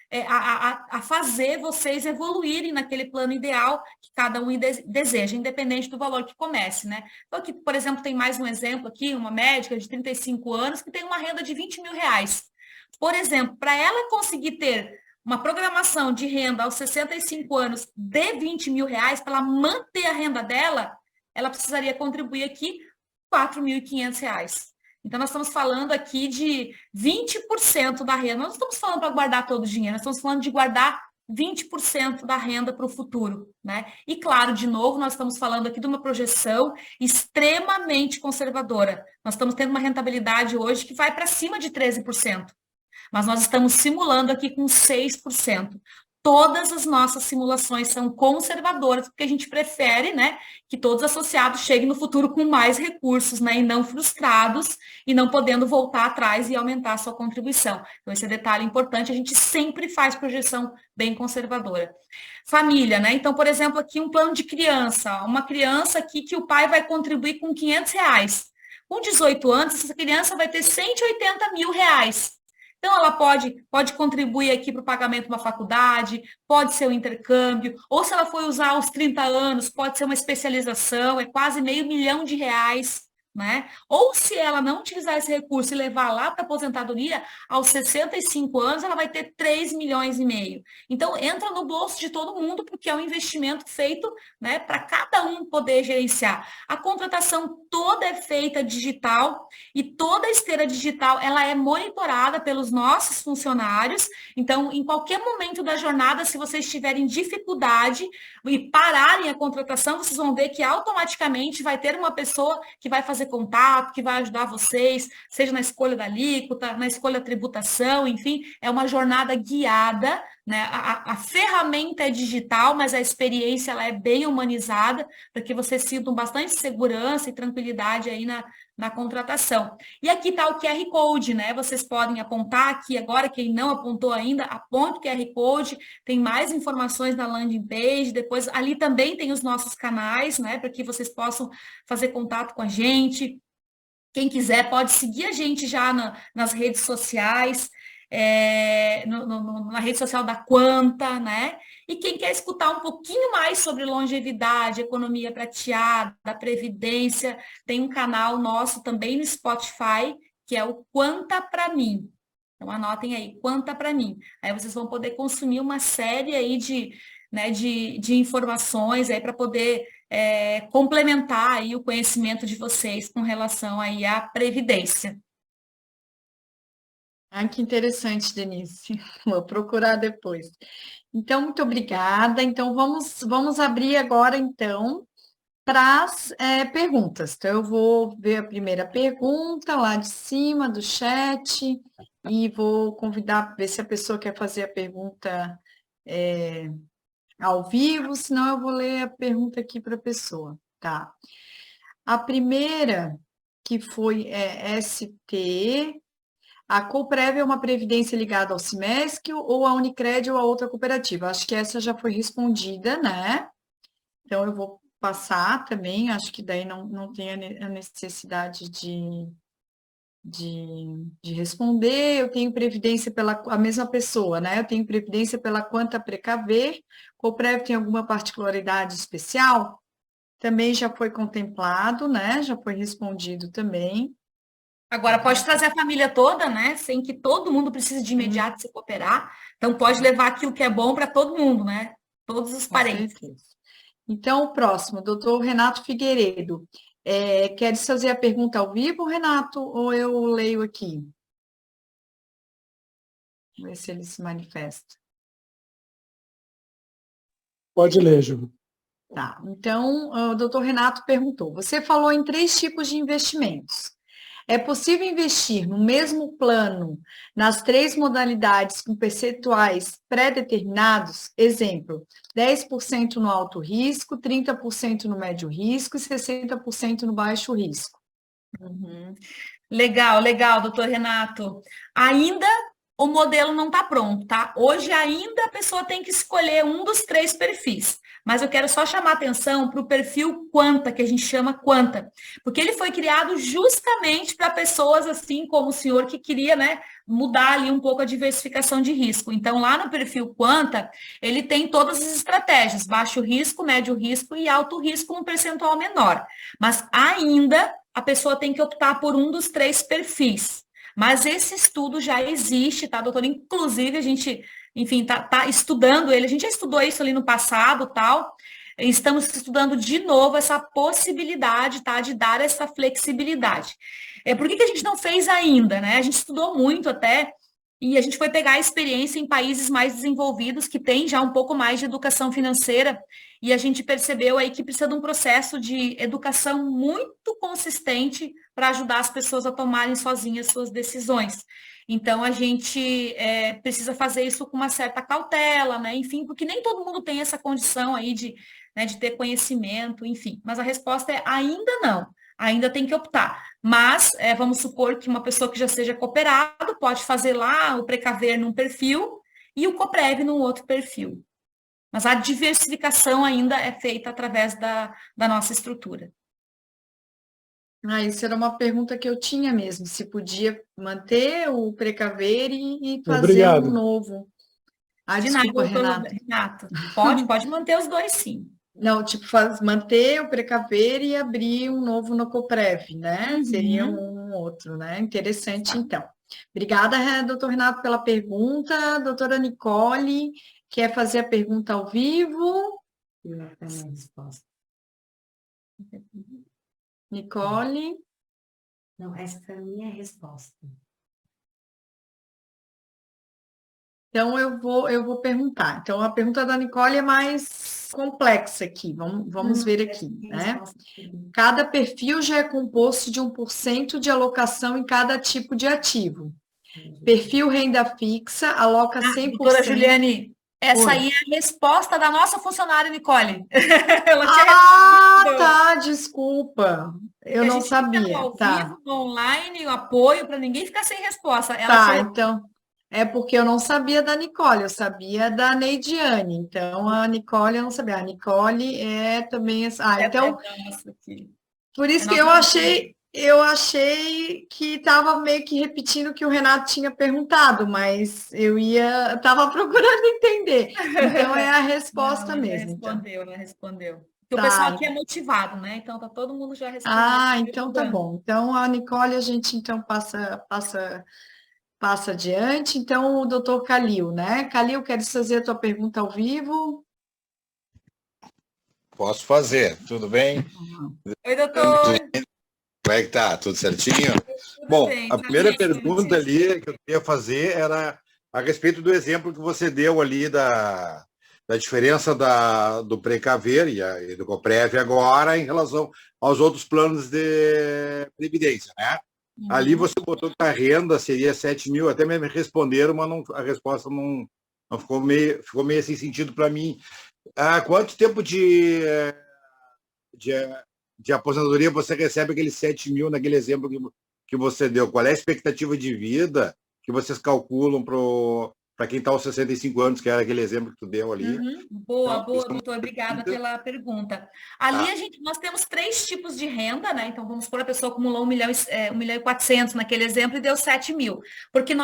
a fazer vocês evoluírem naquele plano ideal que cada um deseja, independente do valor que comece, né? Então, aqui, por exemplo, tem mais um exemplo aqui, uma médica de 35 anos que tem uma renda de R$20.000. Por exemplo, para ela conseguir ter uma programação de renda aos 65 anos de R$20.000, para ela manter a renda dela, ela precisaria contribuir aqui R$4.500. Então, nós estamos falando aqui de 20% da renda. Nós não estamos falando para guardar todo o dinheiro, nós estamos falando de guardar 20% da renda para o futuro, né? E, claro, de novo, nós estamos falando aqui de uma projeção extremamente conservadora. Nós estamos tendo uma rentabilidade hoje que vai para cima de 13%. Mas nós estamos simulando aqui com 6%. Todas as nossas simulações são conservadoras, porque a gente prefere, né, que todos os associados cheguem no futuro com mais recursos, né, e não frustrados, e não podendo voltar atrás e aumentar a sua contribuição. Então, esse é detalhe importante, a gente sempre faz projeção bem conservadora. Família, né? Então, por exemplo, aqui um plano de criança, uma criança aqui que o pai vai contribuir com R$500. Com 18 anos, essa criança vai ter R$180.000. Então, ela pode contribuir aqui para o pagamento de uma faculdade, pode ser um intercâmbio, ou se ela for usar aos 30 anos, pode ser uma especialização, é quase R$500.000, né? Ou se ela não utilizar esse recurso e levar lá para a aposentadoria, aos 65 anos, ela vai ter R$3,5 milhões. Então, entra no bolso de todo mundo, porque é um investimento feito, né, para cada um poder gerenciar. A contratação toda é feita digital e toda a esteira digital ela é monitorada pelos nossos funcionários. Então, em qualquer momento da jornada, se vocês tiverem dificuldade e pararem a contratação, vocês vão ver que automaticamente vai ter uma pessoa que vai fazer contato, que vai ajudar vocês, seja na escolha da alíquota, na escolha da tributação, enfim, é uma jornada guiada, né? A ferramenta é digital, mas a experiência ela é bem humanizada, para que vocês sintam bastante segurança e tranquilidade aí na contratação. E aqui está o QR Code, né? Vocês podem apontar aqui agora, quem não apontou ainda, aponta o QR Code, tem mais informações na landing page, depois ali também tem os nossos canais, né? Para que vocês possam fazer contato com a gente. Quem quiser pode seguir a gente já nas redes sociais, na rede social da Quanta, né? E quem quer escutar um pouquinho mais sobre longevidade, economia prateada, previdência, tem um canal nosso também no Spotify, que é o Quanta para mim. Então anotem aí, Quanta para mim. Aí vocês vão poder consumir uma série aí de informações aí para poder complementar aí o conhecimento de vocês com relação aí à previdência. Ah, que interessante, Denise. Vou procurar depois. Então, muito obrigada. Então, vamos abrir agora, então, para as perguntas. Então, eu vou ver a primeira pergunta lá de cima do chat e vou convidar, ver se a pessoa quer fazer a pergunta ao vivo, senão eu vou ler a pergunta aqui para a pessoa, tá? A primeira, que foi ST, a Coprev é uma previdência ligada ao Cimesc ou a Unicred ou a outra cooperativa? Acho que essa já foi respondida, né? Então, eu vou passar também, acho que daí não tem a necessidade de responder. Eu tenho previdência a mesma pessoa, né? Eu tenho previdência pela Quanta Precaver. Coprev tem alguma particularidade especial? Também já foi contemplado, né? Já foi respondido também. Agora, pode trazer a família toda, né? Sem que todo mundo precise de imediato se cooperar. Então, pode levar aquilo que é bom para todo mundo, né? Todos os parentes. Então, o próximo, doutor Renato Figueiredo. Queres fazer a pergunta ao vivo, Renato, ou eu leio aqui? Vamos ver se ele se manifesta. Pode ler, Ju. Tá, então, o doutor Renato perguntou, você falou em 3 tipos de investimentos. É possível investir no mesmo plano, nas 3 modalidades com percentuais pré-determinados? Exemplo, 10% no alto risco, 30% no médio risco e 60% no baixo risco. Uhum. Legal, doutor Renato. Ainda o modelo não está pronto, tá? Hoje ainda a pessoa tem que escolher um dos 3 perfis. Mas eu quero só chamar atenção para o perfil Quanta, que a gente chama Quanta, porque ele foi criado justamente para pessoas assim como o senhor que queria, né, mudar ali um pouco a diversificação de risco. Então, lá no perfil Quanta, ele tem todas as estratégias, baixo risco, médio risco e alto risco, um percentual menor. Mas ainda a pessoa tem que optar por um dos 3 perfis. Mas esse estudo já existe, tá, doutor? Inclusive, a gente, enfim, tá estudando ele. A gente já estudou isso ali no passado, tal. Estamos estudando de novo essa possibilidade, tá, de dar essa flexibilidade. Por que a gente não fez ainda, né? A gente estudou muito até, e a gente foi pegar a experiência em países mais desenvolvidos, que tem já um pouco mais de educação financeira, e a gente percebeu aí que precisa de um processo de educação muito consistente para ajudar as pessoas a tomarem sozinhas suas decisões. Então, a gente precisa fazer isso com uma certa cautela, né? Enfim, porque nem todo mundo tem essa condição aí de ter conhecimento, enfim. Mas a resposta é ainda não. Ainda tem que optar. Mas, vamos supor que uma pessoa que já seja cooperado pode fazer lá o Precaver num perfil e o Coprev num outro perfil. Mas a diversificação ainda é feita através da nossa estrutura. Isso era uma pergunta que eu tinha mesmo, se podia manter o Precaver e fazer um novo. Desculpa, Renato. Pode manter os 2, sim. Não, tipo, manter o Precaver e abrir um novo no Coprev, né? Uhum. Seria um outro, né? Interessante, então. Obrigada, doutor Renato, pela pergunta. Doutora Nicole, quer fazer a pergunta ao vivo? Eu tenho a resposta. Nicole? Não, essa foi a minha resposta. Então, eu vou perguntar. Então, a pergunta da Nicole é mais complexa aqui. Vamos ver aqui, né? Cada perfil já é composto de 1% de alocação em cada tipo de ativo. Perfil renda fixa aloca 100%. Doutora Juliane, Essa Oi. aí é a resposta da nossa funcionária Nicole. Ela tinha Ah, respondido. tá, desculpa. Eu Que a não gente fica no sabia. ao Tá, vivo, no online, o apoio, para ninguém ficar sem resposta. Ela tá. tinha. Então, é porque eu não sabia da Nicole, eu sabia da Neidiane. Então, a Nicole eu não sabia. A Nicole é também. Ah, É, então, nossa, aqui. por É isso que nossa funcionária. eu achei que estava meio que repetindo o que o Renato tinha perguntado, mas eu estava procurando entender. Então, é a Não, resposta ela já mesmo. Então, respondeu, ela respondeu. Porque o pessoal tá. aqui é motivado, né? Então tá todo mundo já respondendo, Ah, então tá ajudando. bom. Então, a Nicole, a gente então passa adiante. Então, o doutor Calil, né? Calil, queres fazer a tua pergunta ao vivo? Posso fazer, tudo bem? Oi, doutor. Como é que tá? Tudo certinho? Tudo Bom, bem, a primeira tranquilo. pergunta ali que eu queria fazer era a respeito do exemplo que você deu ali da diferença do Precaver e do Coprev agora em relação aos outros planos de previdência, né? Ali Uhum. você botou que a renda seria 7 mil, até me responderam, mas a resposta não ficou meio sem sentido para mim. Quanto tempo de, de aposentadoria você recebe aqueles 7 mil naquele exemplo que você deu? Qual é a expectativa de vida que vocês calculam para quem está aos 65 anos, que era aquele exemplo que tu deu ali? Uhum. Boa, Então, boa, doutor. Obrigada pela pergunta. Ali ah, nós temos três tipos de renda, né? Então vamos supor a pessoa acumulou 1.400.000 naquele exemplo e deu 7 mil. Porque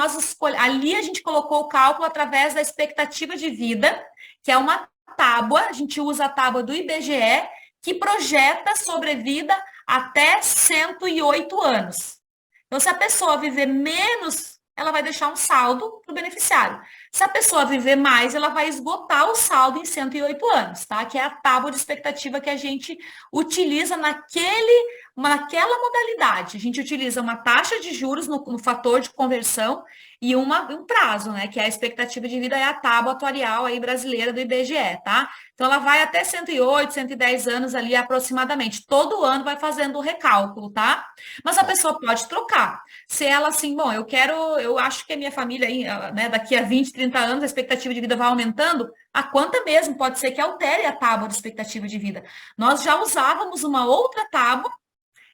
ali a gente colocou o cálculo através da expectativa de vida, que é uma tábua, a gente usa a tábua do IBGE, que projeta sobrevida até 108 anos. Então, se a pessoa viver menos, ela vai deixar um saldo para o beneficiário. Se a pessoa viver mais, ela vai esgotar o saldo em 108 anos, tá? Que é a tábua de expectativa que a gente utiliza naquela modalidade. A gente utiliza uma taxa de juros no fator de conversão e um prazo, né? Que é a expectativa de vida, é a tábua atuarial aí brasileira do IBGE, tá? Então, ela vai até 108, 110 anos ali aproximadamente. Todo ano vai fazendo o recálculo, tá? Mas a pessoa pode trocar. Se ela assim, bom, eu acho que a minha família aí, né, daqui a 20, 30 anos, a expectativa de vida vai aumentando, a quanta mesmo pode ser que altere a tábua de expectativa de vida. Nós já usávamos uma outra tábua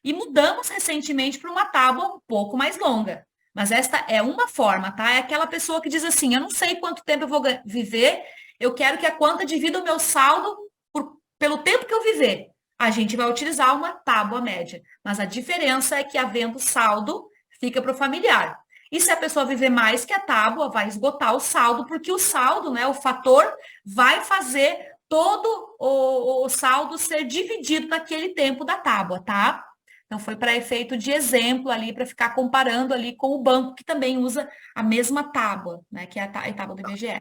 e mudamos recentemente para uma tábua um pouco mais longa. Mas esta é uma forma, tá? É aquela pessoa que diz assim, eu não sei quanto tempo eu vou viver, eu quero que a quanta divida o meu saldo pelo tempo que eu viver. A gente vai utilizar uma tábua média. Mas a diferença é que, havendo saldo, fica para o familiar. E se a pessoa viver mais que a tábua, vai esgotar o saldo, porque o saldo, né, o fator, vai fazer todo o saldo ser dividido naquele tempo da tábua, tá? Então, foi para efeito de exemplo ali, para ficar comparando ali com o banco, que também usa a mesma tábua, né, que é a tábua do IBGE.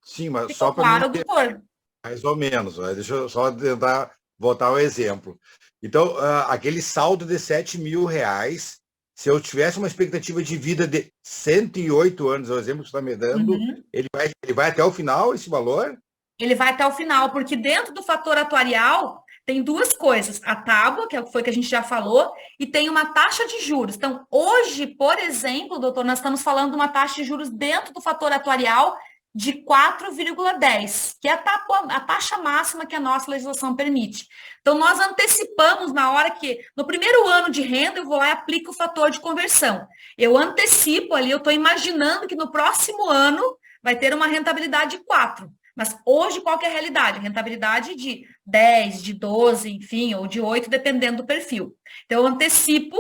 sim, mas só Ficou para mim claro, doutor? mais ou menos, né? Deixa eu só tentar voltar ao exemplo. Então, aquele saldo de 7 mil reais, se eu tivesse uma expectativa de vida de 108 anos, é o exemplo que você está me dando, Uhum. ele vai até o final, esse valor? Ele vai até o final, porque dentro do fator atuarial tem duas coisas. A tábua, foi que a gente já falou, e tem uma taxa de juros. Então, hoje, por exemplo, doutor, nós estamos falando de uma taxa de juros dentro do fator atuarial de 4,10, que é a taxa máxima que a nossa legislação permite. Então, nós antecipamos na hora que, no primeiro ano de renda, eu vou lá e aplico o fator de conversão. Eu antecipo ali, eu estou imaginando que no próximo ano vai ter uma rentabilidade de 4. Mas hoje, qual que é a realidade? A rentabilidade de 10, de 12, enfim, ou de 8, dependendo do perfil. Então, eu antecipo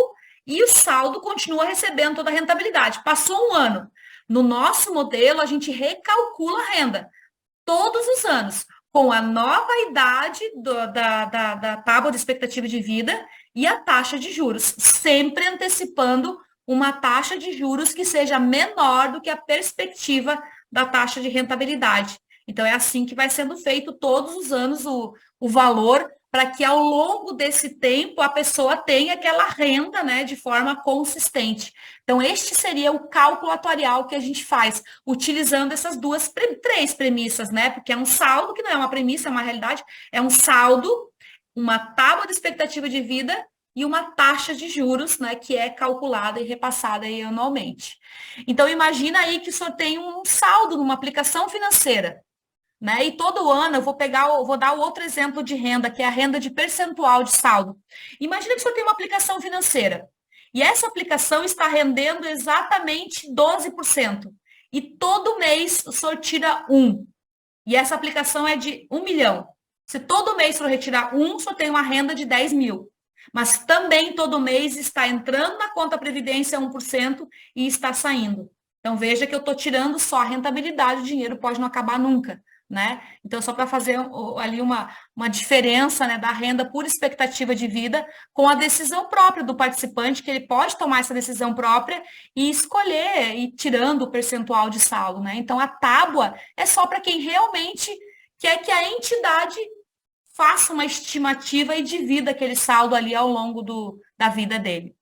e o saldo continua recebendo toda a rentabilidade. Passou um ano. No nosso modelo, a gente recalcula a renda todos os anos, com a nova idade da tábua de expectativa de vida e a taxa de juros, sempre antecipando uma taxa de juros que seja menor do que a perspectiva da taxa de rentabilidade. Então, é assim que vai sendo feito todos os anos o valor, para que ao longo desse tempo a pessoa tenha aquela renda, né, de forma consistente. Então, este seria o cálculo atuarial que a gente faz, utilizando essas três premissas, né? Porque é um saldo, que não é uma premissa, é uma realidade, é um saldo, uma tábua de expectativa de vida e uma taxa de juros, né, que é calculada e repassada aí anualmente. Então, imagina aí que o senhor tem um saldo numa aplicação financeira. né? E todo ano eu vou dar o outro exemplo de renda, que é a renda de percentual de saldo. Imagina que o senhor tem uma aplicação financeira e essa aplicação está rendendo exatamente 12%. E todo mês o senhor tira 1. E essa aplicação é de 1 milhão. Se todo mês o senhor retirar 1, o senhor tem uma renda de 10 mil. Mas também todo mês está entrando na conta Previdência 1% e está saindo. Então veja que eu estou tirando só a rentabilidade, o dinheiro pode não acabar nunca, né? Então só para fazer ali uma diferença, né, da renda por expectativa de vida com a decisão própria do participante, que ele pode tomar essa decisão própria e escolher, ir tirando o percentual de saldo, né? Então a tábua é só para quem realmente quer que a entidade faça uma estimativa e divida aquele saldo ali ao longo da vida dele.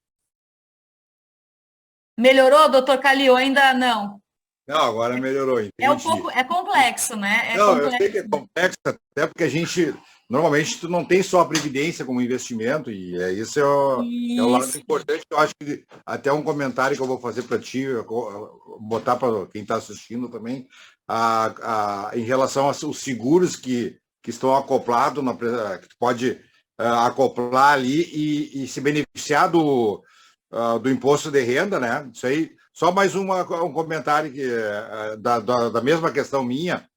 Melhorou, doutor Calil? Ainda não? Não, agora melhorou, entendi. É complexo, né? Não, eu sei que é complexo, até porque a gente, normalmente, tu não tem só a previdência como investimento, e isso é o lado importante. Eu acho que até um comentário que eu vou fazer para ti, botar para quem está assistindo também, em relação aos seguros que estão acoplados, que tu pode acoplar ali e se beneficiar do imposto de renda, né? Isso aí, só mais um comentário da mesma questão minha.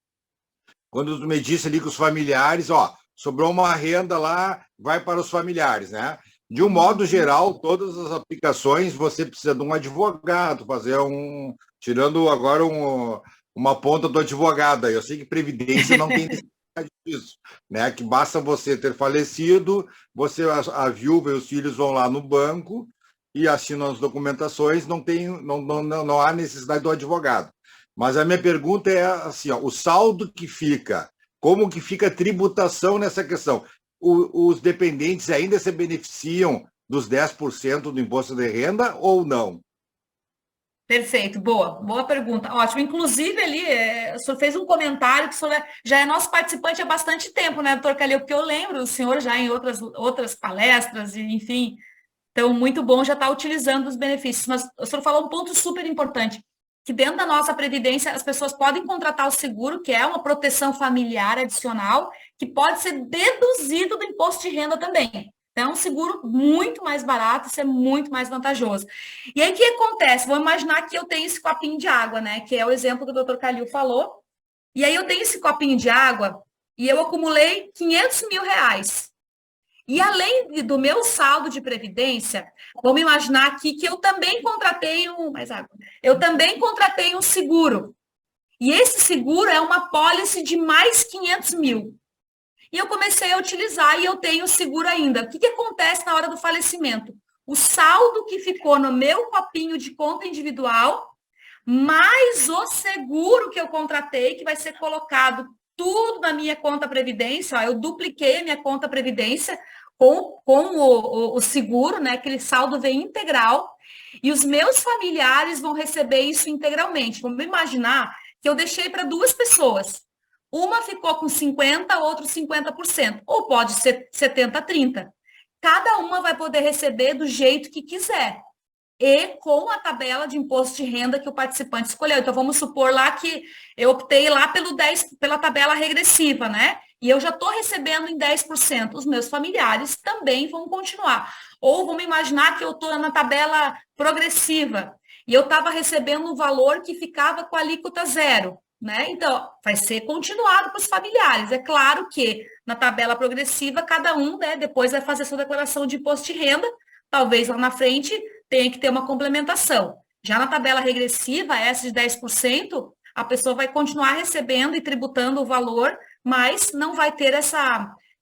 Quando tu me disse ali que os familiares, sobrou uma renda lá, vai para os familiares, né? De um modo geral, todas as aplicações, você precisa de um advogado, tirando agora uma ponta do advogado. Eu sei que Previdência não tem necessidade disso, né? Que basta você ter falecido, a viúva e os filhos vão lá no banco e assinam as documentações, não há necessidade do advogado. Mas a minha pergunta é assim, o saldo que fica, como que fica a tributação nessa questão? Os dependentes ainda se beneficiam dos 10% do imposto de renda ou não? Perfeito, boa pergunta. Ótimo. Inclusive, ali, o senhor fez um comentário que o senhor já é nosso participante há bastante tempo, né, doutor Calil? Porque eu lembro o senhor já em outras palestras, e enfim. Então, muito bom já estar utilizando os benefícios. Mas o senhor falou um ponto super importante, que dentro da nossa Previdência, as pessoas podem contratar o seguro, que é uma proteção familiar adicional, que pode ser deduzido do imposto de renda também. Então, é um seguro muito mais barato, isso é muito mais vantajoso. E aí, o que acontece? Vou imaginar que eu tenho esse copinho de água, né? Que é o exemplo que o doutor Calil falou. E aí, eu tenho esse copinho de água e eu acumulei 500 mil reais. E além do meu saldo de previdência, vamos imaginar aqui que eu também contratei um seguro. E esse seguro é uma pólice de mais 500 mil. E eu comecei a utilizar e eu tenho seguro ainda. O que acontece na hora do falecimento? O saldo que ficou no meu copinho de conta individual, mais o seguro que eu contratei, que vai ser colocado tudo na minha conta Previdência. Eu dupliquei a minha conta Previdência com o seguro, né? Aquele saldo vem integral. E os meus familiares vão receber isso integralmente. Vamos imaginar que eu deixei para 2 pessoas. Uma ficou com 50%, outro 50%. Ou pode ser 70-30. Cada uma vai poder receber do jeito que quiser. E com a tabela de imposto de renda que o participante escolheu. Então, vamos supor lá que eu optei lá pela tabela regressiva, né? E eu já estou recebendo em 10%. Os meus familiares também vão continuar. Ou vamos imaginar que eu estou na tabela progressiva e eu estava recebendo um valor que ficava com a alíquota 0. Né? Então, vai ser continuado para os familiares. É claro que na tabela progressiva, cada um, né, depois vai fazer sua declaração de imposto de renda, talvez lá na frente tenha que ter uma complementação. Já na tabela regressiva, essa de 10%, a pessoa vai continuar recebendo e tributando o valor, mas não vai ter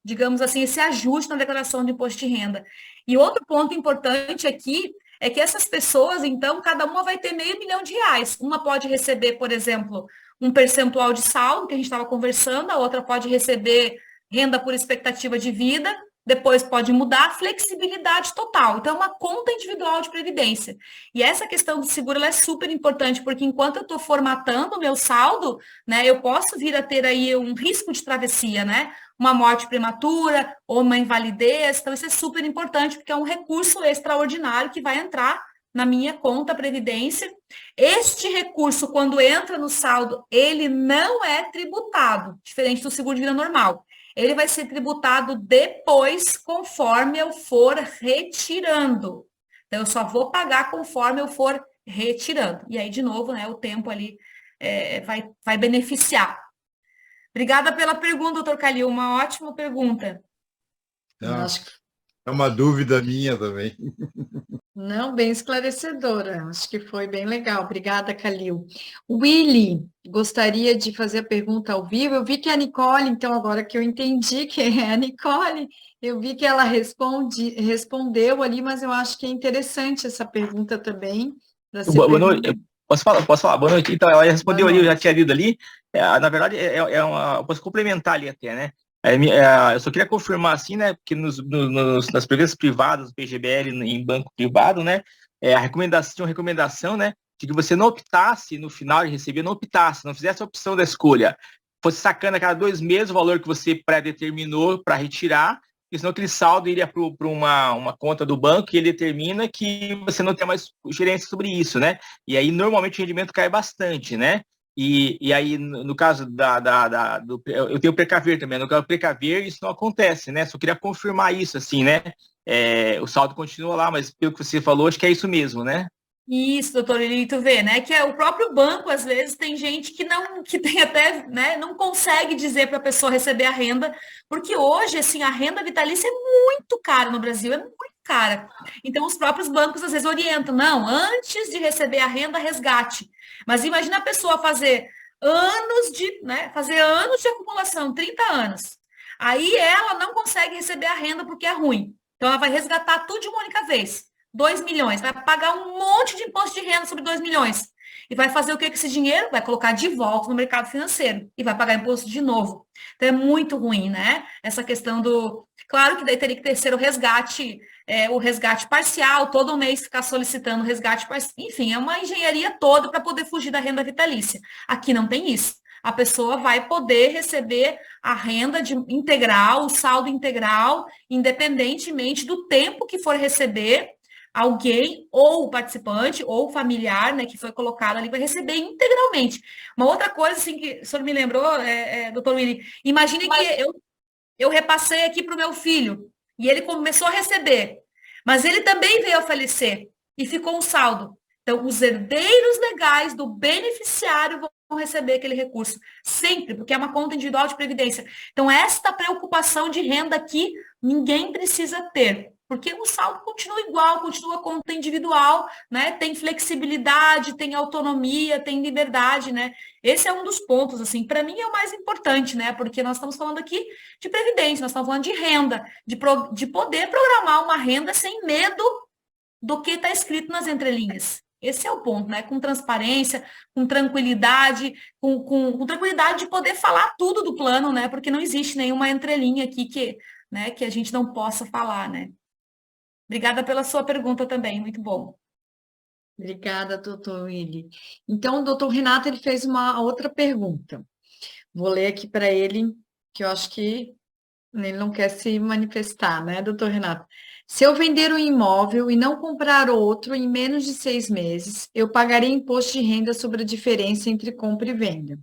digamos assim, esse ajuste na declaração de imposto de renda. E outro ponto importante aqui é que essas pessoas, então, cada uma vai ter R$500 mil. Uma pode receber, por exemplo, um percentual de saldo, que a gente estava conversando, a outra pode receber renda por expectativa de vida, depois pode mudar, flexibilidade total. Então, é uma conta individual de previdência. E essa questão do seguro ela é super importante, porque enquanto eu estou formatando o meu saldo, né, eu posso vir a ter aí um risco de travessia, né? Uma morte prematura ou uma invalidez. Então, isso é super importante, porque é um recurso extraordinário que vai entrar na minha conta Previdência. Este recurso, quando entra no saldo, ele não é tributado, diferente do seguro de vida normal. Ele vai ser tributado depois, conforme eu for retirando. Então, eu só vou pagar conforme eu for retirando. E aí, de novo, né, o tempo ali vai beneficiar. Obrigada pela pergunta, doutor Calil, uma ótima pergunta. Não, Acho que é uma dúvida minha também. Não, bem esclarecedora. Acho que foi bem legal. Obrigada, Calil. Willy, gostaria de fazer a pergunta ao vivo. Eu vi que a Nicole, então, agora que eu entendi que é a Nicole, eu vi que ela respondeu ali, mas eu acho que é interessante essa pergunta também. Boa noite. Posso falar? Boa noite. Então, ela respondeu ali, eu já tinha lido ali. Na verdade, eu posso complementar ali até, né? Eu só queria confirmar assim, né, que nas previdências privadas, do PGBL, em banco privado, né, tinha uma recomendação, né, de que você não optasse no final de receber, não fizesse a opção da escolha, fosse sacando a cada 2 meses o valor que você pré-determinou para retirar, porque senão aquele saldo iria para uma conta do banco e ele determina que você não tem mais gerência sobre isso, né, e aí normalmente o rendimento cai bastante, né. E aí, no caso eu tenho o Precaver também, no caso do Precaver isso não acontece, né? Só queria confirmar isso, assim, né? O saldo continua lá, mas pelo que você falou, acho que é isso mesmo, né? Isso, doutor Elito, vê, né? Que o próprio banco, às vezes, tem gente que tem até, né, não consegue dizer para a pessoa receber a renda, porque hoje, assim, a renda vitalícia é muito cara no Brasil, é muito cara. Então, os próprios bancos, às vezes, orientam, não, antes de receber a renda, resgate. Mas imagina a pessoa fazer anos de acumulação, 30 anos. Aí ela não consegue receber a renda porque é ruim. Então, ela vai resgatar tudo de uma única vez. 2 milhões, vai pagar um monte de imposto de renda sobre 2 milhões. E vai fazer o que com esse dinheiro? Vai colocar de volta no mercado financeiro e vai pagar imposto de novo. Então é muito ruim, né? Essa questão do... Claro que daí teria que ter o resgate parcial, todo mês ficar solicitando resgate parcial. Enfim, é uma engenharia toda para poder fugir da renda vitalícia. Aqui não tem isso. A pessoa vai poder receber a renda integral, o saldo integral, independentemente do tempo que for receber. Alguém, ou o participante, ou o familiar, né, que foi colocado ali, vai receber integralmente. Uma outra coisa, assim, que o senhor me lembrou, doutor Willy, imagine que eu repassei aqui para o meu filho, e ele começou a receber, mas ele também veio a falecer, e ficou um saldo. Então, os herdeiros legais do beneficiário vão receber aquele recurso, sempre, porque é uma conta individual de previdência. Então, esta preocupação de renda aqui, ninguém precisa ter. Porque o saldo continua igual, continua conta individual, né? Tem flexibilidade, tem autonomia, tem liberdade, né? Esse é um dos pontos, assim, para mim é o mais importante, né? Porque nós estamos falando aqui de previdência, nós estamos falando de renda, de poder programar uma renda sem medo do que está escrito nas entrelinhas. Esse é o ponto, né? Com transparência, com tranquilidade, com tranquilidade de poder falar tudo do plano, né? Porque não existe nenhuma entrelinha aqui que a gente não possa falar, né? Obrigada pela sua pergunta também, muito bom. Obrigada, doutor Willy. Então, o doutor Renato ele fez uma outra pergunta. Vou ler aqui para ele, que eu acho que ele não quer se manifestar, né, doutor Renato? Se eu vender um imóvel e não comprar outro em menos de 6 meses, eu pagarei imposto de renda sobre a diferença entre compra e venda.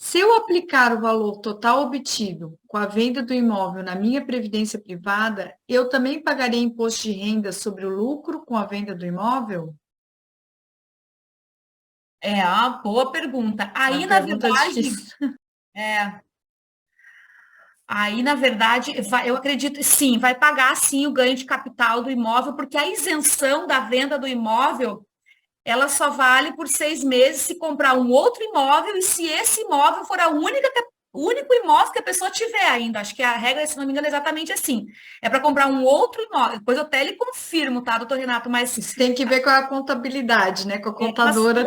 Se eu aplicar o valor total obtido com a venda do imóvel na minha previdência privada, eu também pagarei imposto de renda sobre o lucro com a venda do imóvel? É uma boa pergunta. Aí, na verdade, eu acredito, sim, vai pagar sim o ganho de capital do imóvel, porque a isenção da venda do imóvel ela só vale por 6 meses se comprar um outro imóvel e se esse imóvel for o único imóvel que a pessoa tiver ainda. Acho que a regra, se não me engano, é exatamente assim. É para comprar um outro imóvel. Depois eu até lhe confirmo, tá, doutor Renato? Mas isso tem que ver com a contabilidade, né? Com a contadora.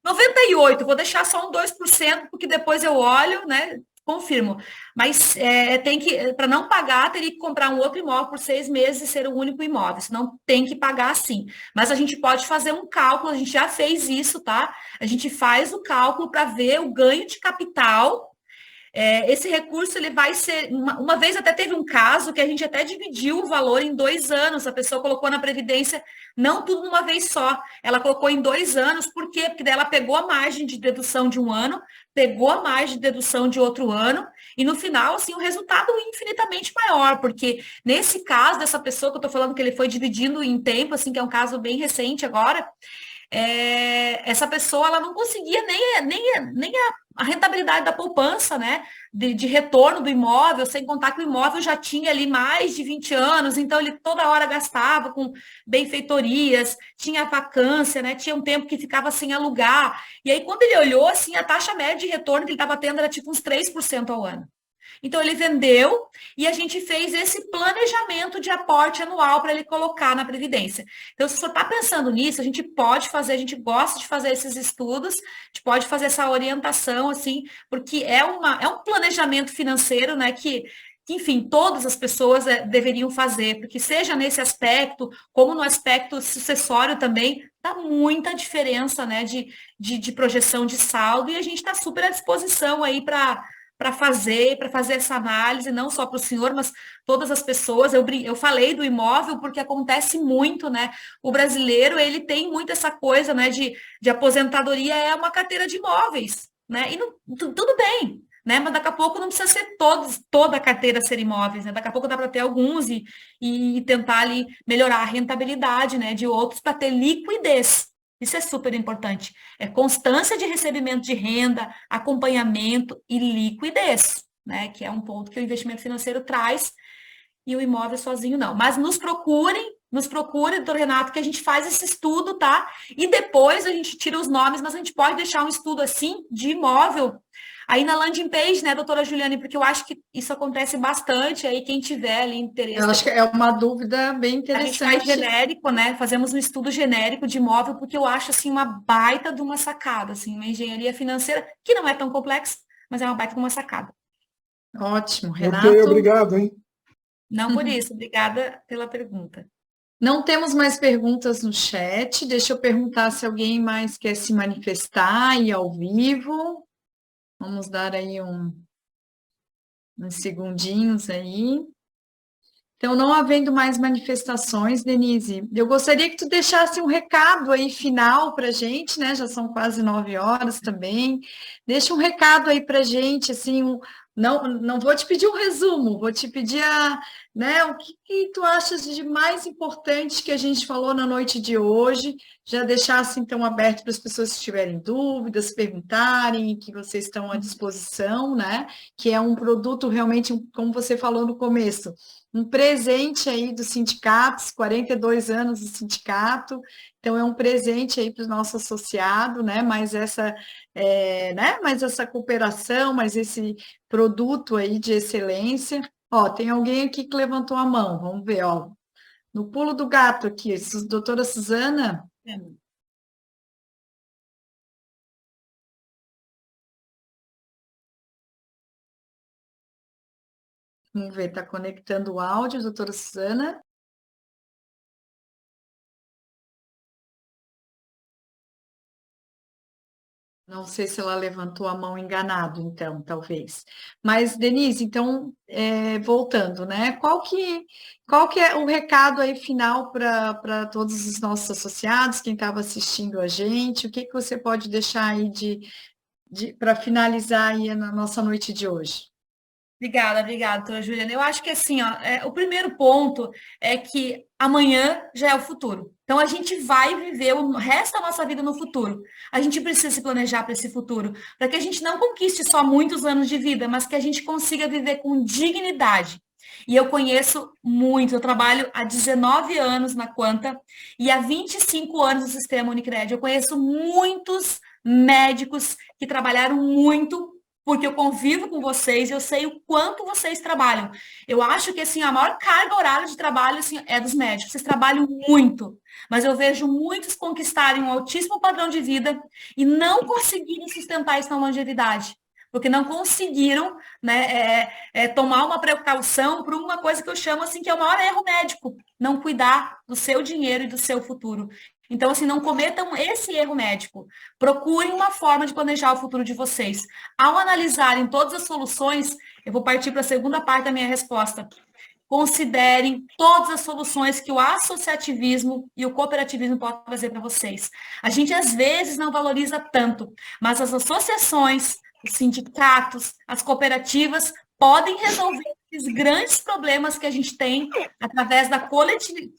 98, vou deixar só um 2%, porque depois eu olho, né? Confirmo. Mas para não pagar, teria que comprar um outro imóvel por 6 meses e ser o único imóvel. Senão tem que pagar sim. Mas a gente pode fazer um cálculo, a gente já fez isso, tá? A gente faz o cálculo para ver o ganho de capital Esse recurso ele vai ser, uma vez até teve um caso que a gente até dividiu o valor em 2 anos, a pessoa colocou na Previdência, não tudo numa vez só, ela colocou em 2 anos, por quê? Porque daí ela pegou a margem de dedução de um ano, pegou a margem de dedução de outro ano, e no final, assim, o resultado é infinitamente maior, porque nesse caso dessa pessoa que eu estou falando que ele foi dividindo em tempo, assim, que é um caso bem recente agora, essa pessoa ela não conseguia nem a rentabilidade da poupança, né? De retorno do imóvel, sem contar que o imóvel já tinha ali mais de 20 anos, então ele toda hora gastava com benfeitorias, tinha vacância, né? Tinha um tempo que ficava sem alugar. E aí, quando ele olhou, assim, a taxa média de retorno que ele estava tendo era tipo uns 3% ao ano. Então, ele vendeu e a gente fez esse planejamento de aporte anual para ele colocar na Previdência. Então, se você está pensando nisso, a gente pode fazer, a gente gosta de fazer esses estudos, a gente pode fazer essa orientação, assim, porque é um planejamento financeiro, né, que enfim, todas as pessoas deveriam fazer, porque seja nesse aspecto, como no aspecto sucessório também, dá muita diferença, né, de projeção de saldo, e a gente está super à disposição aí para fazer essa análise, não só para o senhor, mas todas as pessoas. Eu falei do imóvel porque acontece muito, né? O brasileiro, ele tem muito essa coisa, né, de aposentadoria é uma carteira de imóveis, né? E não, tudo bem, né? Mas daqui a pouco não precisa ser toda a carteira ser imóveis, né? Daqui a pouco dá para ter alguns e tentar ali melhorar a rentabilidade, né, de outros para ter liquidez. Isso é super importante. É constância de recebimento de renda, acompanhamento e liquidez, né? Que é um ponto que o investimento financeiro traz e o imóvel sozinho não. Mas nos procure, doutor Renato, que a gente faz esse estudo, tá? E depois a gente tira os nomes, mas a gente pode deixar um estudo assim de imóvel aí na landing page, né, doutora Juliane? Porque eu acho que isso acontece bastante, aí quem tiver ali interesse... Eu acho que é uma dúvida bem A gente interessante. faz genérico, né? Fazemos um estudo genérico de imóvel, porque eu acho, assim, uma baita de uma sacada, assim, uma engenharia financeira que não é tão complexa, mas é uma baita de uma sacada. Ótimo, Renato. Ok, obrigado, hein? Não por isso, obrigada pela pergunta. Não temos mais perguntas no chat. Deixa eu perguntar se alguém mais quer se manifestar aí ao vivo. Vamos dar aí uns segundinhos aí. Então, não havendo mais manifestações, Denise, eu gostaria que tu deixasse um recado aí final para a gente, né? Já são quase 9 horas também. Deixa um recado aí para a gente, assim, não vou te pedir um resumo, vou te pedir né, o que tu achas de mais importante que a gente falou na noite de hoje. Já deixasse, então, aberto para as pessoas que tiverem dúvidas, perguntarem, que vocês estão à disposição, né? Que é um produto realmente, como você falou no começo, um presente aí dos sindicatos, 42 anos do sindicato, então é um presente aí para o nosso associado, né? Mais essa cooperação, mais esse produto aí de excelência. Ó, tem alguém aqui que levantou a mão, vamos ver, ó. No pulo do gato aqui, doutora Suzana. Vamos ver, está conectando o áudio, doutora Suzana. Não sei se ela levantou a mão enganado, então, talvez. Mas, Denise, então, voltando, né? Qual que é o recado aí final para todos os nossos associados, quem estava assistindo a gente? O que você pode deixar aí para finalizar aí na nossa noite de hoje? Obrigada, doutora Juliana. Eu acho que assim, ó, o primeiro ponto é que amanhã já é o futuro. Então, a gente vai viver o resto da nossa vida no futuro. A gente precisa se planejar para esse futuro, para que a gente não conquiste só muitos anos de vida, mas que a gente consiga viver com dignidade. E eu conheço muito, eu trabalho há 19 anos na Quanta e há 25 anos no Sistema Unicred. Eu conheço muitos médicos que trabalharam muito, porque eu convivo com vocês e eu sei o quanto vocês trabalham. Eu acho que, assim, a maior carga horária de trabalho, assim, é dos médicos. Vocês trabalham muito, mas eu vejo muitos conquistarem um altíssimo padrão de vida e não conseguirem sustentar isso na longevidade, porque não conseguiram, né, tomar uma precaução por uma coisa que eu chamo, assim, que é o maior erro médico, não cuidar do seu dinheiro e do seu futuro. Então, assim, não cometam esse erro médico. Procurem uma forma de planejar o futuro de vocês. Ao analisarem todas as soluções, eu vou partir para a segunda parte da minha resposta. Considerem todas as soluções que o associativismo e o cooperativismo podem trazer para vocês. A gente, às vezes, não valoriza tanto, mas as associações, os sindicatos, as cooperativas podem resolver esses grandes problemas que a gente tem através da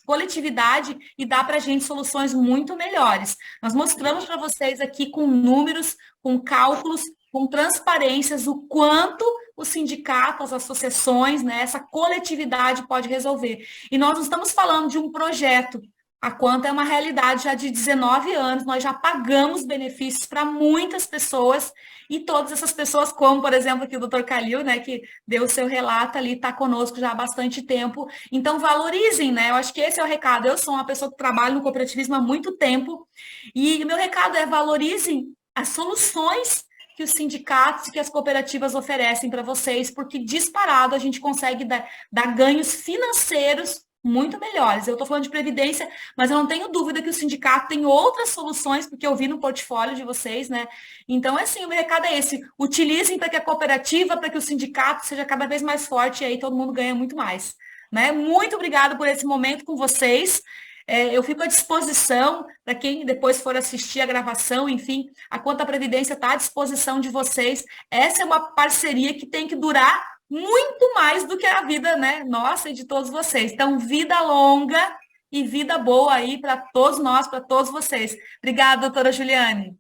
coletividade e dar para a gente soluções muito melhores. Nós mostramos para vocês aqui com números, com cálculos, com transparências, o quanto o sindicato, as associações, né, essa coletividade pode resolver. E nós não estamos falando de um projeto, a Quanta é uma realidade já de 19 anos, nós já pagamos benefícios para muitas pessoas, e todas essas pessoas, como, por exemplo, aqui o Dr. Calil, né, que deu o seu relato ali, está conosco já há bastante tempo. Então, valorizem, né? Eu acho que esse é o recado. Eu sou uma pessoa que trabalha no cooperativismo há muito tempo, e o meu recado é valorizem as soluções que os sindicatos e que as cooperativas oferecem para vocês, porque disparado a gente consegue dar ganhos financeiros muito melhores. Eu estou falando de previdência, mas eu não tenho dúvida que o sindicato tem outras soluções, porque eu vi no portfólio de vocês, né? Então, assim, o meu recado é esse: utilizem para que a cooperativa, para que o sindicato seja cada vez mais forte, e aí todo mundo ganha muito mais, né? Muito obrigada por esse momento com vocês. Eu fico à disposição para quem depois for assistir a gravação, enfim, a Quanta Previdência está à disposição de vocês. Essa é uma parceria que tem que durar muito mais do que a vida, né, nossa e de todos vocês. Então, vida longa e vida boa aí para todos nós, para todos vocês. Obrigada, doutora Juliane.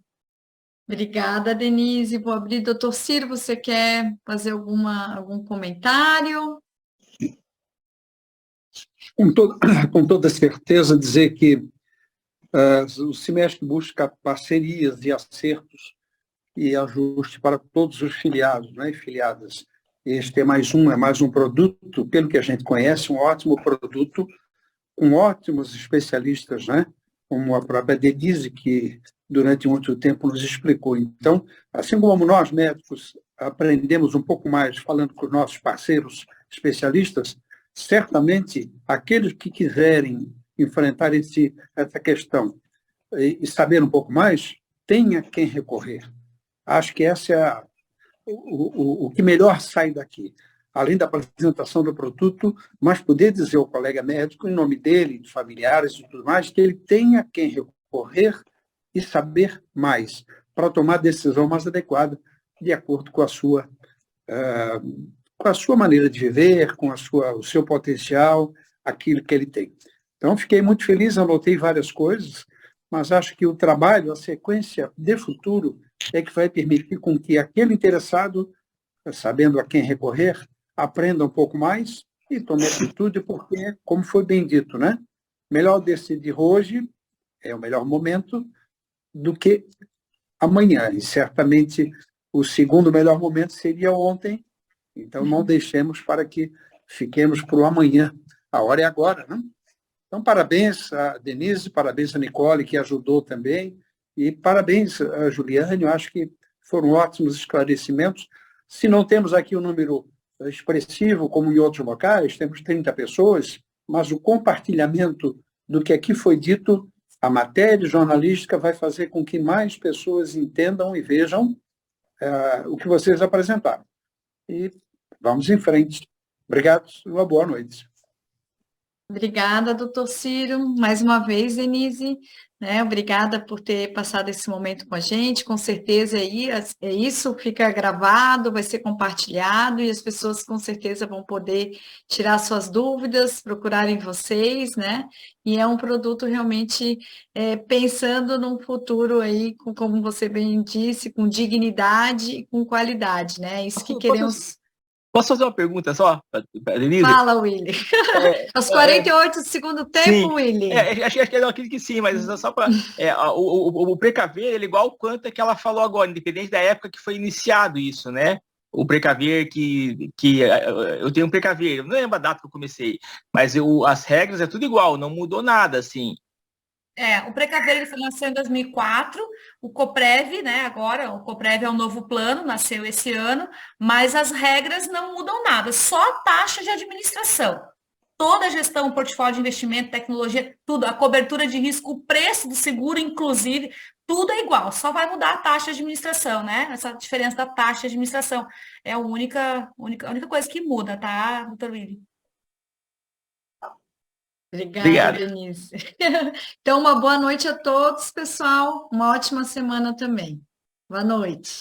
Obrigada, Denise. Vou abrir. Doutor Ciro, você quer fazer algum comentário? Com toda certeza, dizer que o Cimesc busca parcerias e acertos e ajuste para todos os filiados, né, e filiadas. Este é mais um produto, pelo que a gente conhece, um ótimo produto, com ótimos especialistas, né, como a própria Denise, que durante muito tempo nos explicou. Então, assim como nós, médicos, aprendemos um pouco mais falando com os nossos parceiros especialistas, certamente aqueles que quiserem enfrentar essa questão e saber um pouco mais, tenha quem recorrer. Acho que essa é o que melhor sai daqui. Além da apresentação do produto, mas poder dizer ao colega médico, em nome dele, dos familiares e tudo mais, que ele tenha quem recorrer e saber mais, para tomar a decisão mais adequada, de acordo com a sua maneira de viver, com o seu potencial, aquilo que ele tem. Então, fiquei muito feliz, anotei várias coisas, mas acho que o trabalho, a sequência de futuro, é que vai permitir com que aquele interessado, sabendo a quem recorrer, aprenda um pouco mais e tome atitude, porque, como foi bem dito, né? Melhor decidir hoje, é o melhor momento, do que amanhã. E certamente o segundo melhor momento seria ontem. Então, não deixemos para que fiquemos para o amanhã. A hora é agora, né? Então, parabéns a Denise, parabéns a Nicole, que ajudou também, e parabéns a Juliane. Eu acho que foram ótimos esclarecimentos. Se não temos aqui um número expressivo, como em outros locais, temos 30 pessoas, mas o compartilhamento do que aqui foi dito, a matéria jornalística vai fazer com que mais pessoas entendam e vejam o que vocês apresentaram. E vamos em frente. Obrigado e uma boa noite. Obrigada, doutor Ciro. Mais uma vez, Denise, né? Obrigada por ter passado esse momento com a gente. Com certeza é isso, fica gravado, vai ser compartilhado e as pessoas com certeza vão poder tirar suas dúvidas, procurarem vocês, né? E é um produto realmente pensando num futuro aí, como você bem disse, com dignidade e com qualidade, né? Isso que queremos. Posso fazer uma pergunta só, Denise? Fala, Willy. Aos 48 do segundo tempo, sim. Willy. Acho que eu acredito que sim, mas só para... o Precaver, ele é igual o quanto que ela falou agora, independente da época que foi iniciado isso, né? O Precaver, que eu tenho um Precaver, eu não lembro a data que eu comecei, mas as regras é tudo igual, não mudou nada, assim. O Precaver ele nasceu em 2004, o Coprev, né, agora, o Coprev é um novo plano, nasceu esse ano, mas as regras não mudam nada, só a taxa de administração. toda a gestão, portfólio de investimento, tecnologia, tudo, a cobertura de risco, o preço do seguro, inclusive, tudo é igual, só vai mudar a taxa de administração, né? Essa diferença da taxa de administração é a única coisa que muda, tá, doutor Willi? Obrigada, Obrigado. Denise. Então, uma boa noite a todos, pessoal. Uma ótima semana também. Boa noite.